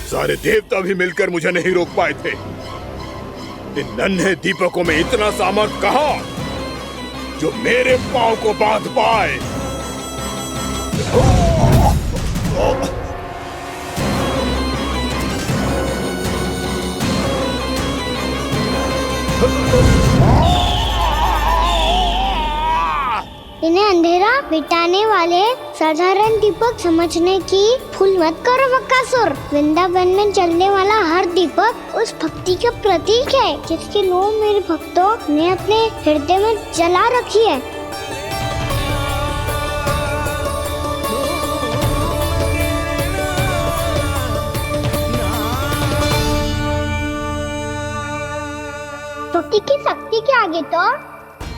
सारे देवता भी मिलकर मुझे नहीं रोक पाए थे। इन नन्हे दीपकों में इतना सामर्थ्य कहां जो मेरे पांव को बांध पाए। इन्हें अंधेरा मिटाने वाले साधारण दीपक समझने की भूल मत करो बकासुर। वृंदावन में जलने वाला हर दीपक उस भक्ति का प्रतीक है जिसकी लो मेरे भक्तों ने अपने हृदय में जला रखी है। टूटी की शक्ति के आगे तो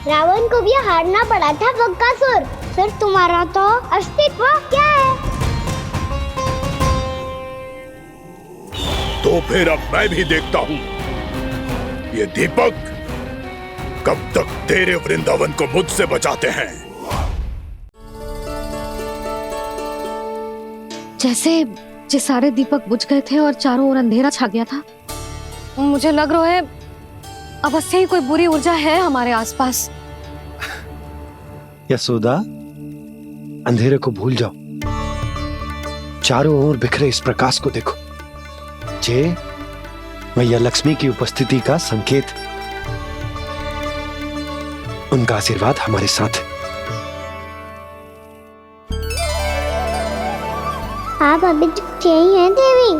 रावण को भी हारना पड़ा था बकासुर। फिर तुम्हारा तो अस्तित्व क्या है? तो फिर अब मैं भी देखता हूँ ये दीपक कब तक तेरे वृंदावन को मुझसे बचाते हैं। जैसे ये सारे दीपक बुझ गए थे और चारों ओर अंधेरा छा गया था, मुझे लग रहा है अवश्य ही कोई बुरी ऊर्जा है हमारे आसपास। यशोदा, अंधेरे को भूल जाओ, चारों ओर बिखरे इस प्रकाश को देखो। ये मैया लक्ष्मी की उपस्थिति का संकेत, उनका आशीर्वाद हमारे साथ है। आप अभी तक यही हैं देवी?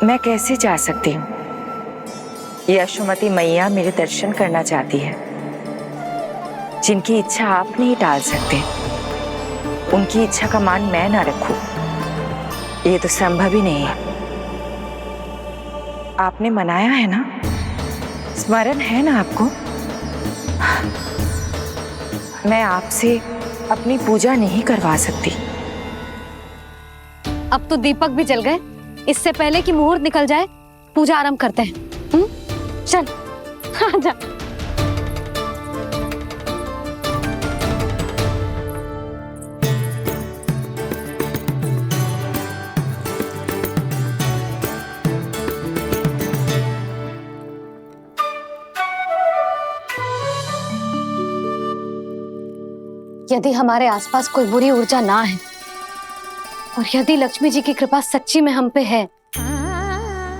मैं कैसे जा सकती हूँ? यशोमती मैया मेरे दर्शन करना चाहती है। जिनकी इच्छा आप नहीं टाल सकते, उनकी इच्छा का मान मैं ना रखूं, ये तो संभव ही नहीं है। आपने मनाया है ना, स्मरण है ना आपको? मैं आपसे अपनी पूजा नहीं करवा सकती। अब तो दीपक भी जल गए, इससे पहले कि मुहूर्त निकल जाए पूजा आरंभ करते हैं। चल आजा। यदि हमारे आसपास कोई बुरी ऊर्जा ना है और यदि लक्ष्मी जी की कृपा सच्ची में हम पे है,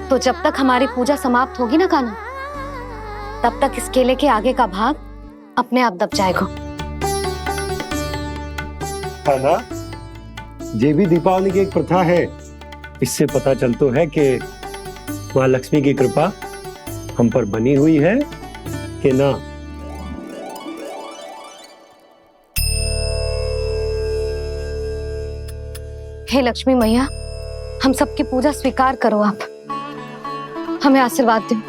तो जब तक हमारी पूजा समाप्त होगी ना कान्हा, तब तक इस केले के आगे का भाग अपने आप दब जाएगा। है ना? ये भी दीपावली की एक प्रथा है। इससे पता चलता है कि माँ लक्ष्मी की कृपा हम पर बनी हुई है कि ना। हे लक्ष्मी मैया, हम सबकी पूजा स्वीकार करो, आप हमें आशीर्वाद दो।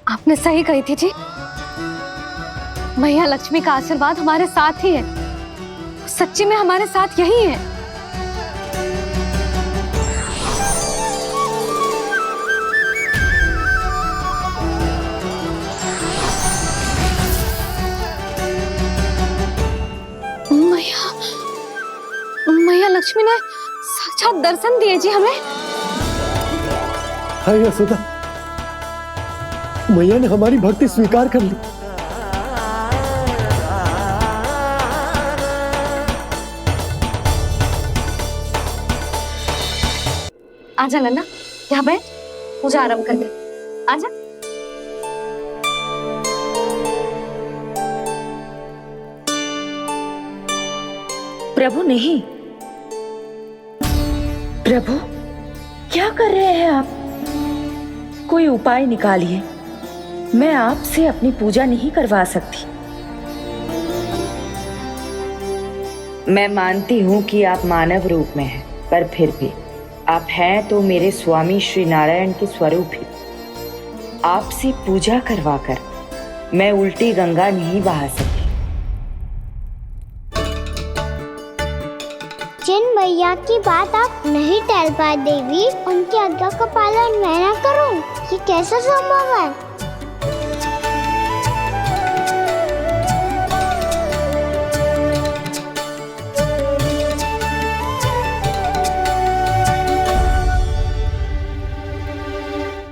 आपने सही कही थी जी, मैया लक्ष्मी का आशीर्वाद हमारे साथ ही है। सच्ची में हमारे साथ यही है। मैया लक्ष्मी ने साक्षात दर्शन दिए जी हमें। हाय यशोदा, मैया ने हमारी भक्ति स्वीकार कर ली। आजा नन्ना, यहाँ बैठ, पूजा आरंभ कर दे। आजा। प्रभु नहीं, प्रभु क्या कर रहे हैं आप? कोई उपाय निकालिए। मैं आपसे अपनी पूजा नहीं करवा सकती। मैं मानती हूँ कि आप मानव रूप में हैं, पर फिर भी आप हैं तो मेरे स्वामी श्री नारायण के स्वरूप ही। आपसे पूजा करवाकर मैं उल्टी गंगा नहीं बहा सकती। जिन भैया की बात आप नहीं टल पाए देवी, उनकी आज्ञा का पालन मैं ना करूं, ये कैसा संभव है?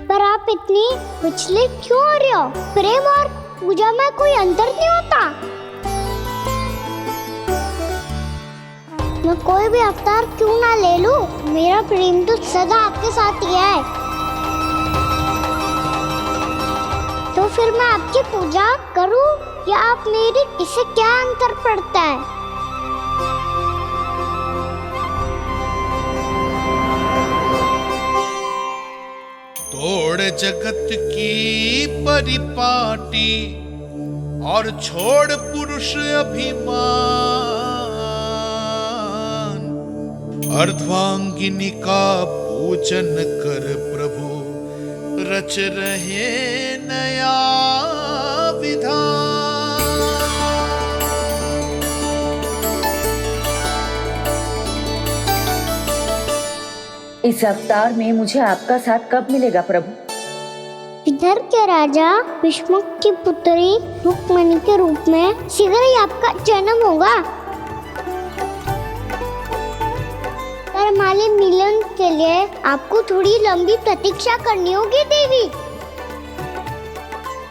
पर आप इतनी विचलित क्यों हो रहे हो? प्रेम और पूजा में कोई अंतर नहीं होता। मैं कोई भी अवतार क्यों ना ले लूं, मेरा प्रेम तो सदा आपके साथ ही है। तो फिर मैं आपकी पूजा करूं या आप मेरी, इससे क्या अंतर पड़ता है? तोड़ जगत की परिपाटी और छोड़ पुरुष अभिमान, अर्धांगिनी का पूजन कर प्रभु रच रहे नया विधान। इस अवतार में मुझे आपका साथ कब मिलेगा प्रभु? इधर के राजा विष्णुक की पुत्री रुक्मणी के रूप में शीघ्र ही आपका जन्म होगा। पर हमारे मिलन के लिए आपको थोड़ी लंबी प्रतीक्षा करनी होगी देवी,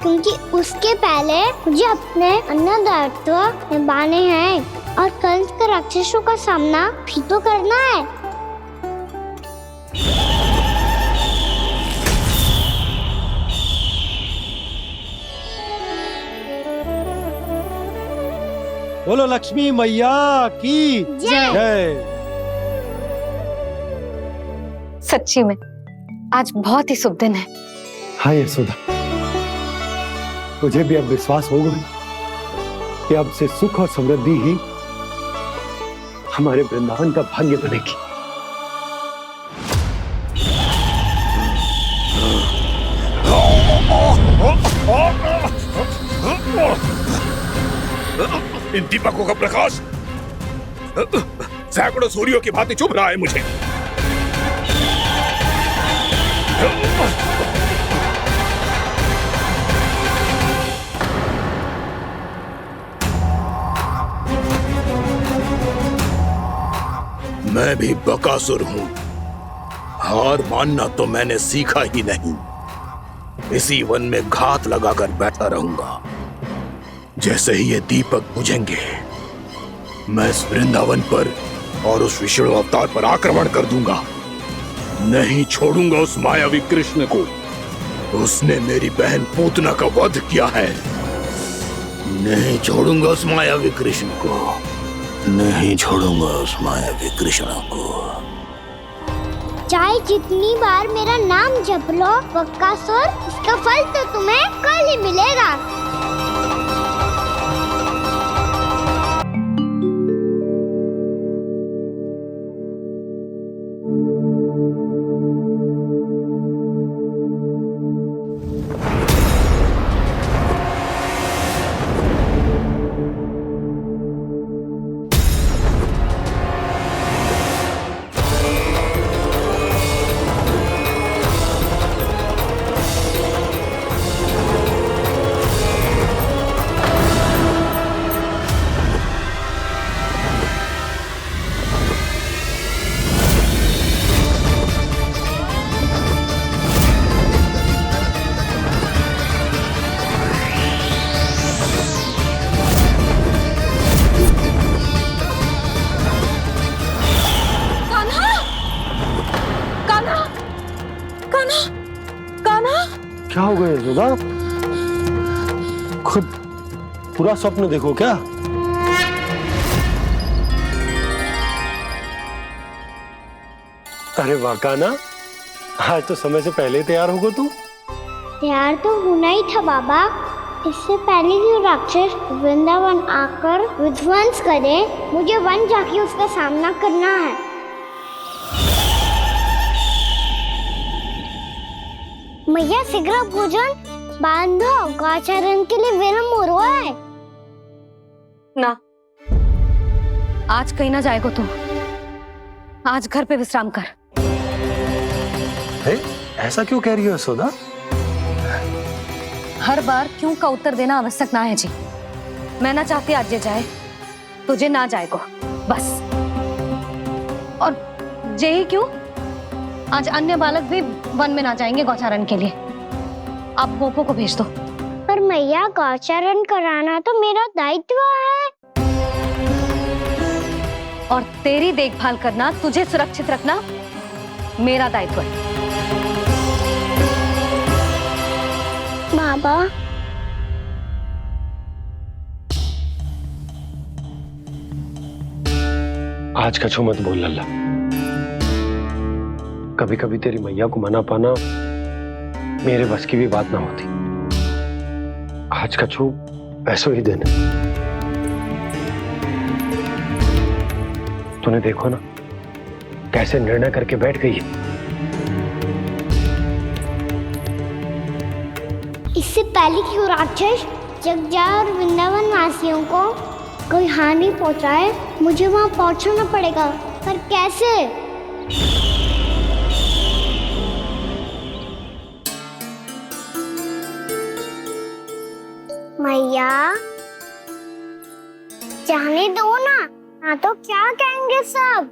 क्योंकि उसके पहले मुझे अपने अन्य दायित्व निभाने हैं और कंस के राक्षसों का सामना भी तो करना है। बोलो लक्ष्मी मैया की जय। सच्ची में आज बहुत ही शुभ दिन है। हाँ यशोदा, मुझे भी अब विश्वास हो गया कि अब से सुख और समृद्धि ही हमारे वृंदावन का भाग्य बनेगी। इन दीपकों का प्रकाश सैकड़ों सूर्यों की भांति चुभ रहा है मुझे। मैं भी बकासुर हूं, हार मानना तो मैंने सीखा ही नहीं। इसी वन में घात लगाकर बैठा रहूंगा। जैसे ही ये दीपक बुझेंगे, मैं इस वृंदावन पर और उस विष्णु अवतार पर आक्रमण कर दूंगा। नहीं छोड़ूंगा उस मायावी कृष्ण को। उसने मेरी बहन पूतना का वध किया है। नहीं छोड़ूंगा उस मायावी कृष्ण को। नहीं छोड़ूंगा उस मायावी कृष्ण को। चाहे जितनी बार मेरा नाम जप लो बक्कासुर, इसका फल तो तुम्हें कल ही मिलेगा। क्या हो गया यशोदा? खुद पूरा स्वप्न देखो क्या? अरे वाह कान्हा, आज तो समय से पहले ही तैयार होगा तू। तैयार तो होना ही था बाबा। इससे पहले कि राक्षस वृंदावन आकर विध्वंस करे, मुझे वन जाके उसका सामना करना है। मैया शीघ्र भोजन बांधो, गौचरण के लिए विलंब हो रहा है। ना, आज कहीं ना जाएगा तुम। आज घर पे विश्राम कर। ऐसा क्यों कह रही हो यशोदा? हर बार क्यों का उत्तर देना आवश्यक ना है जी। मैं ना चाहती आज ये जाए, तुझे ना जाएगा बस। और जे ही क्यों, आज अन्य बालक भी वन में ना जाएंगे गौचारण के लिए। अब गोपो को भेज दो। पर मैया गौचरण कराना तो मेरा दायित्व है। और तेरी देखभाल करना, तुझे सुरक्षित रखना मेरा दायित्व है। बाबा, आज कछु मत बोल लल्ला। कभी कभी तेरी मैया को मना पाना मेरे बस की भी बात ना होती। आज कछु ऐसो ही दिन है। तूने देखो ना कैसे निर्णय करके बैठ गई है। इससे पहले कि वो राक्षस जगजा और वृंदावन वासियों को कोई हानि पहुंचाए, मुझे वहां पहुंचना पड़ेगा। पर कैसे? मैया, जाने दो ना तो क्या कहेंगे सब।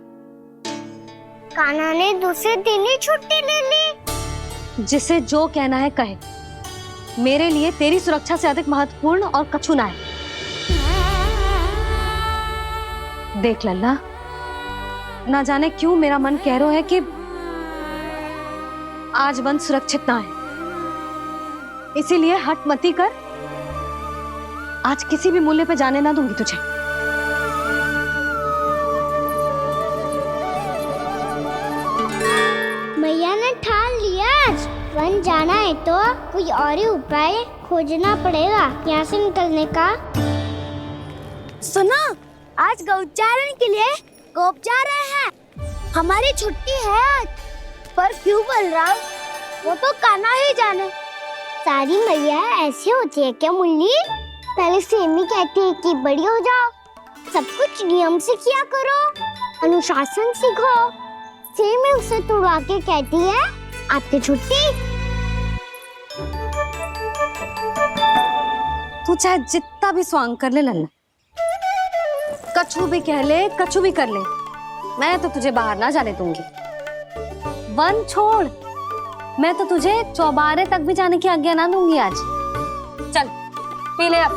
कान्हा ने दूसरे दिन ही छुट्टी ले ली। जिसे जो कहना है कहे। मेरे लिए तेरी सुरक्षा से अधिक महत्वपूर्ण और कछु ना है। देख लल्ला, ना जाने क्यों मेरा मन कह रहा है कि आज वन सुरक्षित ना है। इसीलिए हट मती कर। आज किसी भी मूल्य पे जाने ना दूंगी तुझे। मैया ने ठान लिया, आज वन जाना है तो कोई और ही उपाय खोजना पड़ेगा यहाँ से निकलने का। सुनो, आज गौचारण के लिए गोप जा रहे हैं। हमारी छुट्टी है आज। पर क्यों बलराम? वो तो कान्हा ही जाने। सारी मैया ऐसी होती है क्या मुन्नी? पहले सेमी कहती है कि बड़ी हो जाओ, सब कुछ नियम से किया करो, अनुशासन सीखो। सेमी उसे तुड़वा के कहती है आपकी छुट्टी। तू चाहे जितना भी स्वांग कर ले लल्ला, कछु भी कह ले, कछु भी कर ले, मैं तो तुझे बाहर ना जाने दूंगी। वन छोड़, मैं तो तुझे चौबारे तक भी जाने की आज्ञा ना दूंगी आज। चल पी ले अब।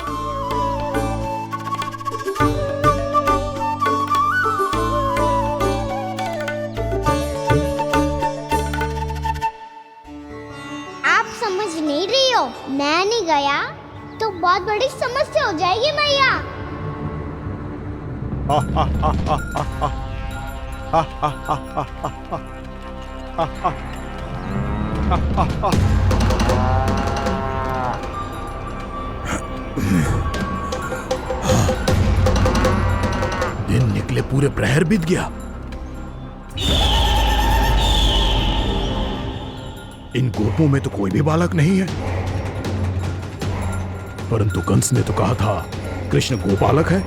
आप समझ नहीं रही हो, मैं नहीं गया तो बहुत बड़ी समस्या हो जाएगी मैया। दिन निकले पूरे प्रहर बीत गया। इन गोपों में तो कोई भी बालक नहीं है, परंतु कंस ने तो कहा था कृष्ण गोपालक है।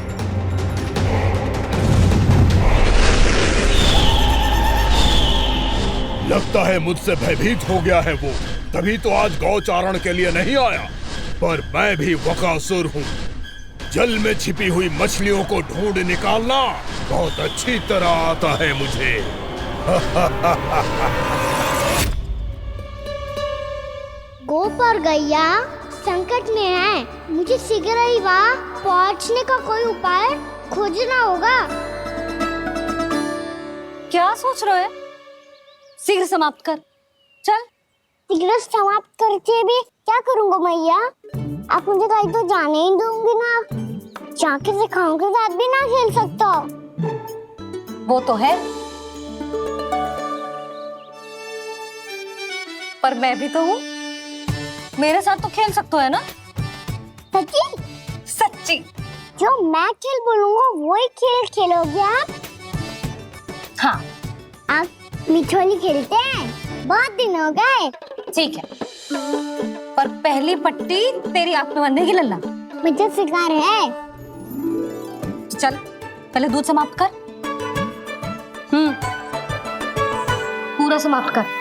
लगता है मुझसे भयभीत हो गया है वो, तभी तो आज गौचारण के लिए नहीं आया। पर मैं भी बकासुर हूँ, जल में छिपी हुई मछलियों को ढूंढ निकालना बहुत अच्छी तरह आता है मुझे। गोप और गैया संकट में है, मुझे शीघ्र ही वहाँ पहुँचने का कोई उपाय खोजना होगा। क्या सोच रहे हो? शीघ्र समाप्त कर, चल। शीघ्र समाप्त करके भी क्या करूँगा मैया? आप मुझे कहीं तो जाने ही दूंगी ना, जाके सिखाओं के साथ भी ना खेल सकता। वो तो है, पर मैं भी तो हूँ, मेरे साथ तो खेल सकते हो है ना? सच्ची? सच्ची। जो मैं खेल बोलूँगा वही खेल खेलोगे आप? हाँ। आप मिठोली खेलते हैं? बहुत दिन हो गए। ठीक है, पर पहली पट्टी तेरी आंख में बनने की लल्ला। मुझे शिकार है। चल पहले दूध समाप्त कर। पूरा समाप्त कर।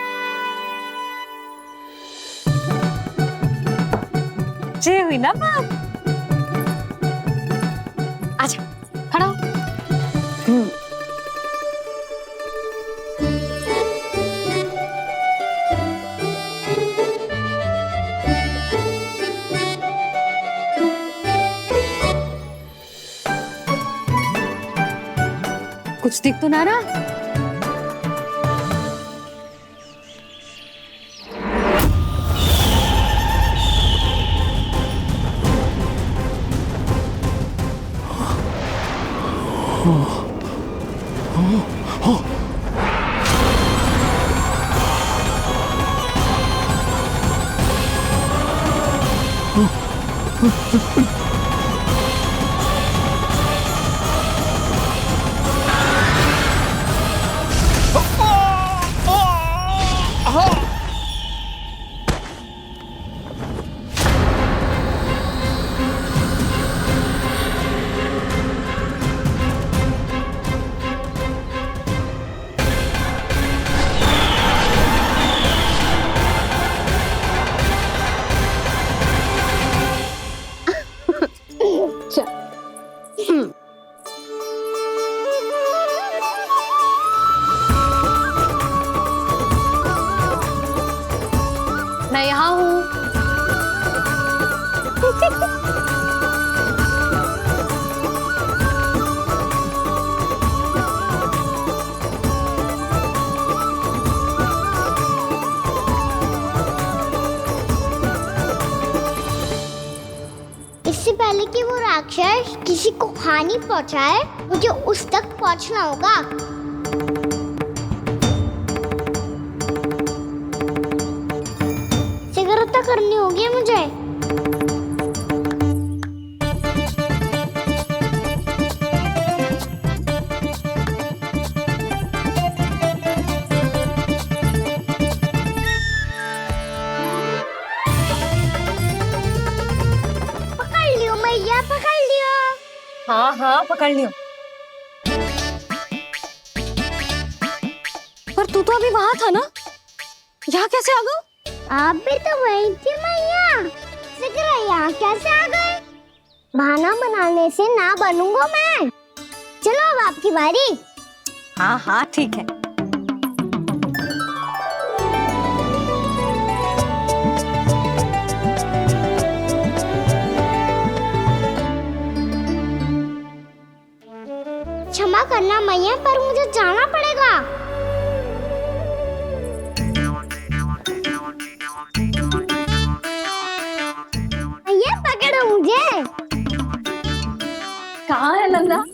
जे हुई ना बात। आजा खड़ा हो। कुछ दिख तो ना रहा। मैं यहाँ हूँ। इससे पहले कि वो राक्षस किसी को हानि पहुंचाए, मुझे उस तक पहुंचना होगा। शीघ्रता करनी होगी मुझे। पकड़ लियो मैया, पकड़ लियो। हाँ हाँ पकड़ लियो। पर तू तो अभी वहां था ना, यहाँ कैसे आ गया? आप भी तो वही थी मैया, शीघ्र यहाँ कैसे आ गए? बहाना बनाने से ना बनूंगा मैं। चलो अब आपकी बारी। हाँ हाँ ठीक है। करना मैया, पर मुझे जाना पड़ेगा। मैया पकड़ो मुझे। कहाँ है नंदा?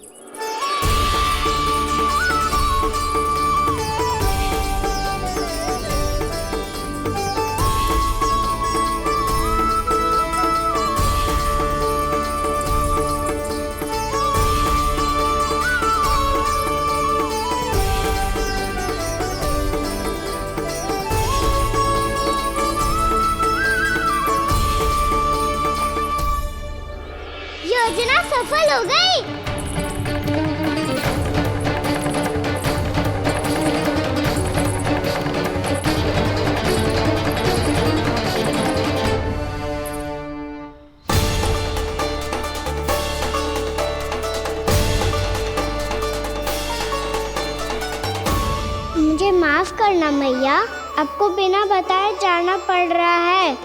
योजना सफल हो गई। मुझे माफ करना मैया, आपको बिना बताए जाना पड़ रहा है।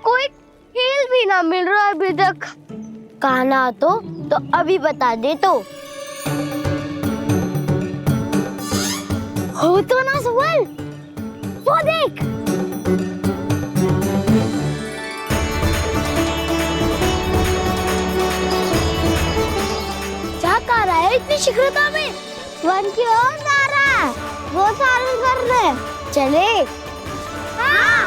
कोई खेल भी ना मिल रहा अभी तक। कहना तो अभी बता दे तो। हो तो ना सवाल, वो देख। क्या कर रहा है इतनी शीघ्रता में? वन की ओर जा रहा है, वो चालू कर रहे। चले। हाँ।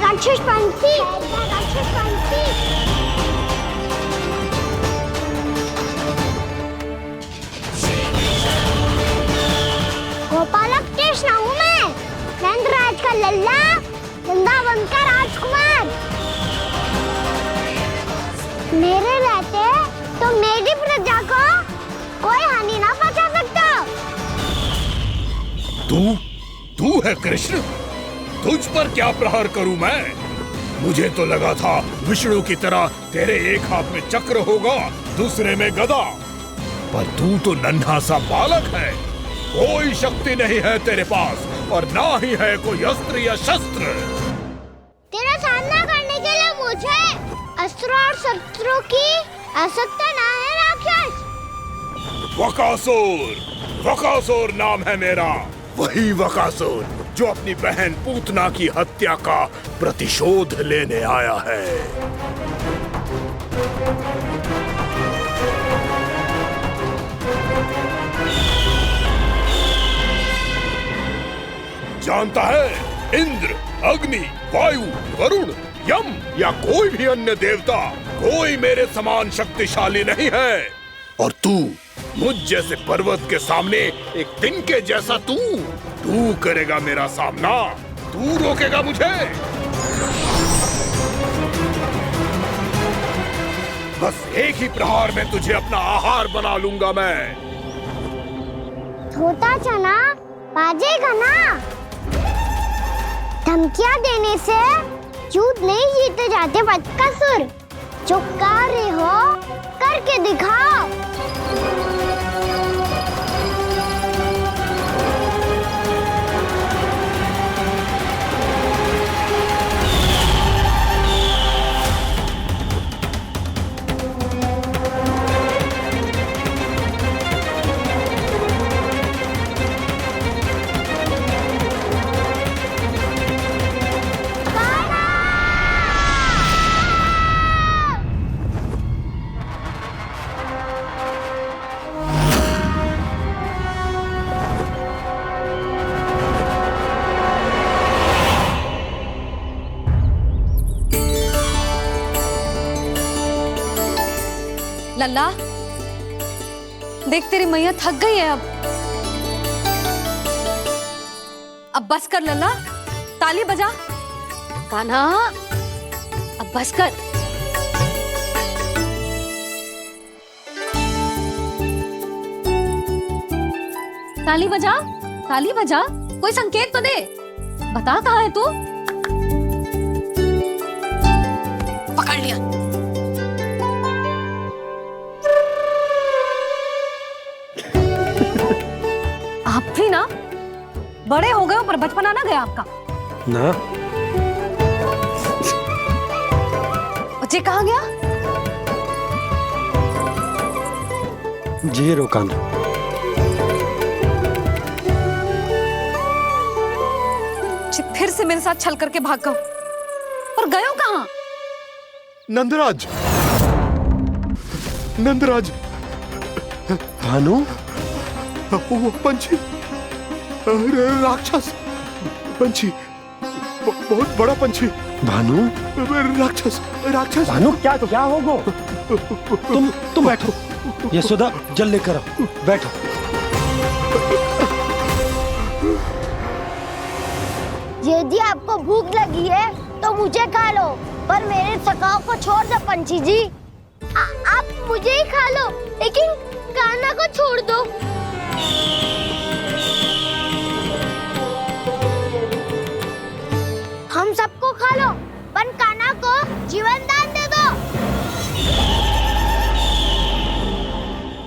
राक्षस पंछी, राक्षस पंछी। गोपालक कृष्ण हूँ मैं, नंदराज का लल्ला, वृंदावन का राजकुमार। मेरे रहते तो मेरी प्रजा को कोई हानि ना पहुंचा सकता। तू है कृष्ण? तुझ पर क्या प्रहार करूं मैं? मुझे तो लगा था विष्णु की तरह तेरे एक हाथ में चक्र होगा, दूसरे में गदा, पर तू तो नन्हा सा बालक है। कोई शक्ति नहीं है तेरे पास और ना ही है कोई अस्त्र या शस्त्र। तेरा सामना करने के लिए मुझे अस्त्र और शस्त्रों की आवश्यकता ना है राक्षस। वकासुर, वकासुर नाम है मेरा, वही वकासुर जो अपनी बहन पूतना की हत्या का प्रतिशोध लेने आया है। जानता है, इंद्र, अग्नि, वायु, वरुण, यम या कोई भी अन्य देवता, कोई मेरे समान शक्तिशाली नहीं है। और तू, मुझ जैसे पर्वत के सामने एक तिनके जैसा तू करेगा मेरा सामना? तू रोकेगा मुझे? बस एक ही प्रहार में तुझे अपना आहार बना लूंगा मैं। छोटा चना बाजेगा ना। धमकियां देने से युद्ध नहीं जीते जाते बदकसूर। जो कार्य हो करके दिखाओ। लल्ला, देख तेरी मैया थक गई है अब बस कर लल्ला, ताली बजा। कान्हा, अब बस कर। ताली बजा, ताली बजा, कोई संकेत तो दे, बता कहाँ है तू? पकड़ लिया। आप भी ना बड़े हो गए हो पर बचपना ना गया आपका ना। बच्चे कहाँ गया? जी रोकान। फिर से मेरे साथ छल करके भाग गए और गए हो कहाँ? नंदराज, नंदराज। भानु, वो पंछी, राक्षस पंछी, बहुत बड़ा पंछी। भानु, राक्षस, राक्षस। भानु, क्या होगा? तुम बैठो, यशोदा जल लेकर आओ, बैठो। यदि आपको भूख लगी है तो मुझे खा लो, पर मेरे सखाओं को छोड़ दो पंछी जी। आप मुझे ही खा लो, लेकिन कान्हा को छोड़ दो। हम सबको खा लो, पर कान्हा को जीवन दान दे दो।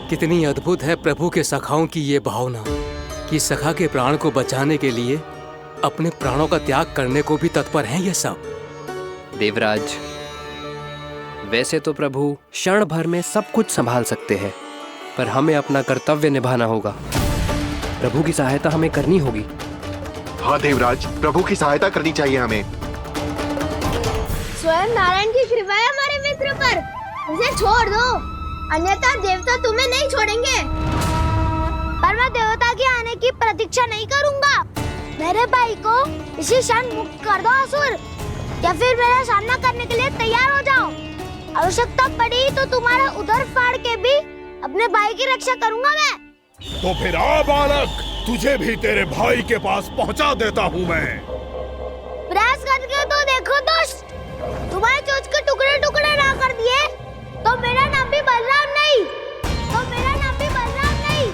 कितनी अद्भुत है प्रभु के सखाओं की ये भावना कि सखा के प्राण को बचाने के लिए अपने प्राणों का त्याग करने को भी तत्पर हैं ये सब। देवराज, वैसे तो प्रभु क्षण भर में सब कुछ संभाल सकते हैं, पर हमें अपना कर्तव्य निभाना होगा। प्रभु की सहायता हमें करनी होगी। हाँ देवराज, प्रभु की सहायता करनी चाहिए हमें। स्वयं नारायण की कृपा है हमारे मित्र पर, उसे छोड़ दो, अन्यथा देवता तुम्हें नहीं छोड़ेंगे। पर मैं देवता के आने की प्रतीक्षा नहीं करूंगा। मेरे भाई को इसी क्षण मुक्त कर दो असुर, या फिर मेरा सामना करने के लिए तैयार हो जाओ। आवश्यकता पड़ी तो तुम्हारा उधर फाड़ के भी अपने भाई की रक्षा करूंगा मैं। तो फिर आ बालक, तुझे भी तेरे भाई के पास पहुंचा देता हूँ मैं। प्रयास करके तो देखो दोस्त, तुम्हारे चोंच के टुकड़े टुकड़े ना कर दिए तो मेरा नाम भी बलराम नहीं, तो मेरा नाम भी बलराम नहीं।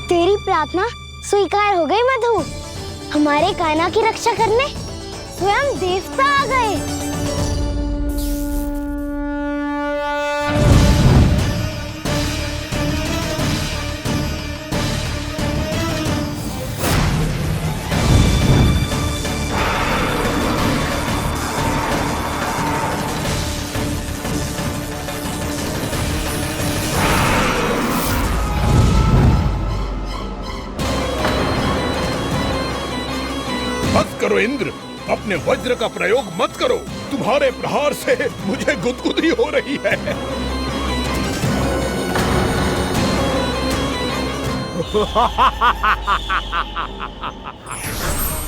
तेरी प्रार्थना स्वीकार हो गई मधु। हमारे कान्हा की रक्षा करने स्वयं देवता आ गए। बस करो इंद्र, अपने वज्र का प्रयोग मत करो। तुम्हारे प्रहार से मुझे गुदगुदी हो रही है।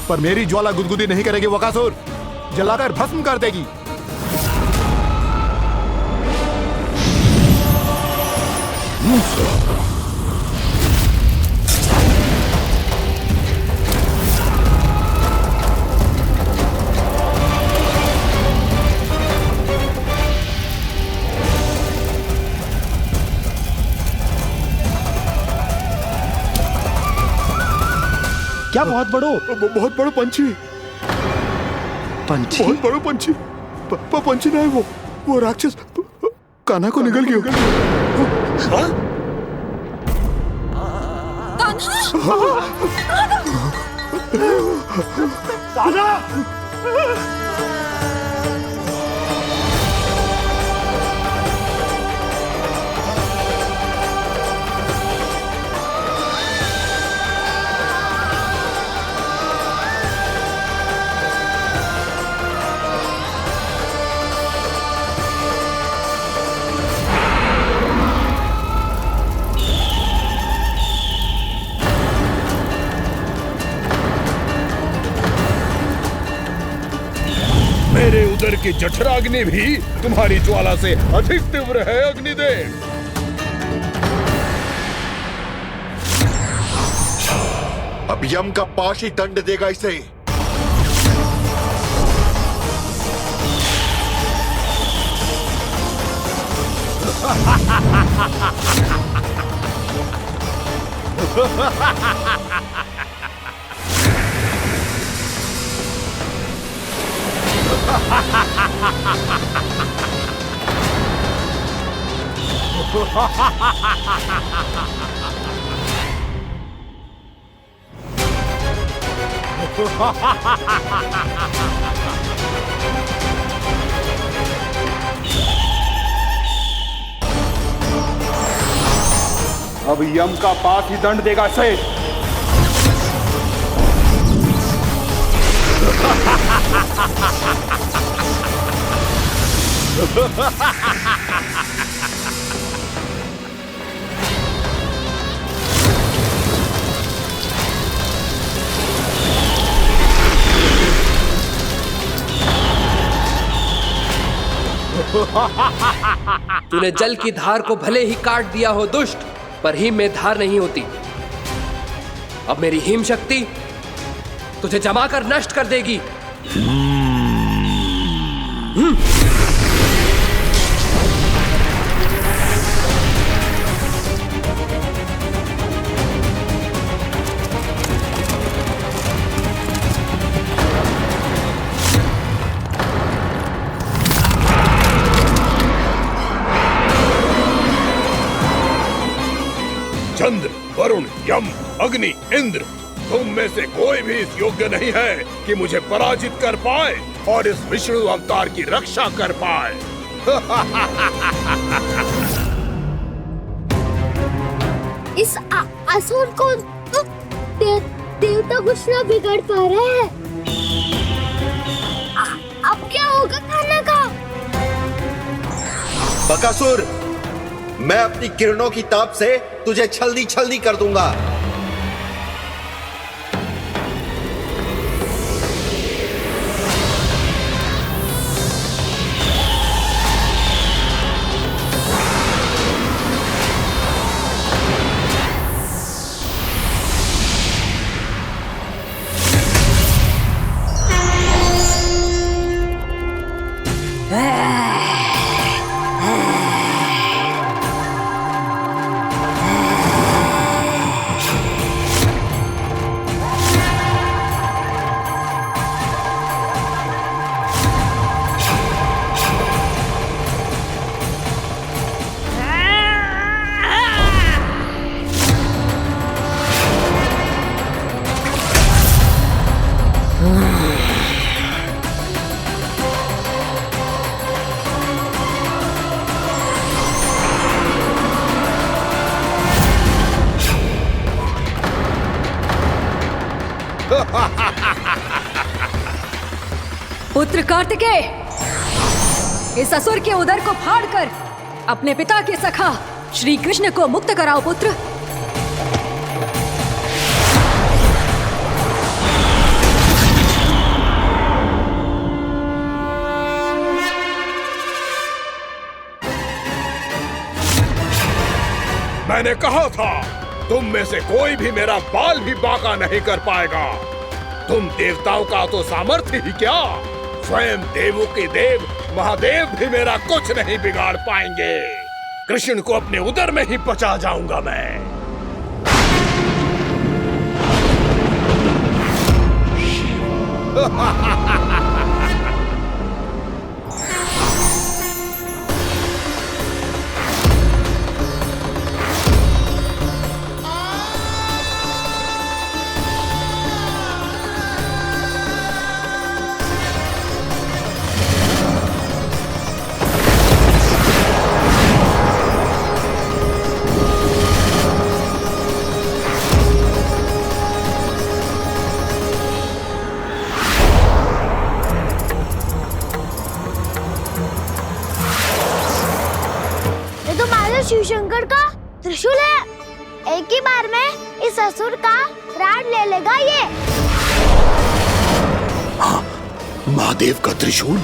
पर मेरी ज्वाला गुदगुदी नहीं करेगी वकासुर, जलाकर भस्म कर देगी। क्या बहुत बहुत बड़ो पंछी, पंछी, बहुत बड़ो पंछी। पंछी ना है वो राक्षस कान्हा को निगल गया। उदर की जठराग्नि भी तुम्हारी ज्वाला से अधिक तीव्र है अग्निदेव। अब यम का पाश ही दंड देगा इसे। अब यम का पास ही दंड देगा इसे। तूने जल की धार को भले ही काट दिया हो दुष्ट, पर हिम में धार नहीं होती। अब मेरी हिम शक्ति तुझे जमाकर नष्ट कर देगी। चंद्र, वरुण, यम, अग्नि, इंद्र, तुम में से कोई भी इस योग्य नहीं है कि मुझे पराजित कर पाए और इस विष्णु अवतार की रक्षा कर पाए। इस असुर को तो देवता कुछ ना बिगाड़ पा रहे हैं। अब क्या होगा खाने का? बकासुर, मैं अपनी किरणों की ताप से तुझे छलनी छलनी कर दूंगा। पुत्र कार्तिकेय, इस असुर के उदर को फाड़कर अपने पिता के सखा श्री कृष्ण को मुक्त कराओ पुत्र। मैंने कहा था, तुम में से कोई भी मेरा बाल भी बांका नहीं कर पाएगा। तुम देवताओं का तो सामर्थ्य ही क्या, स्वयं देवों के देव महादेव भी मेरा कुछ नहीं बिगाड़ पाएंगे। कृष्ण को अपने उदर में ही पचा जाऊंगा मैं। शिव शंकर का त्रिशूल है। एक ही बार में इस असुर का प्राण ले लेगा ये। महादेव का त्रिशूल?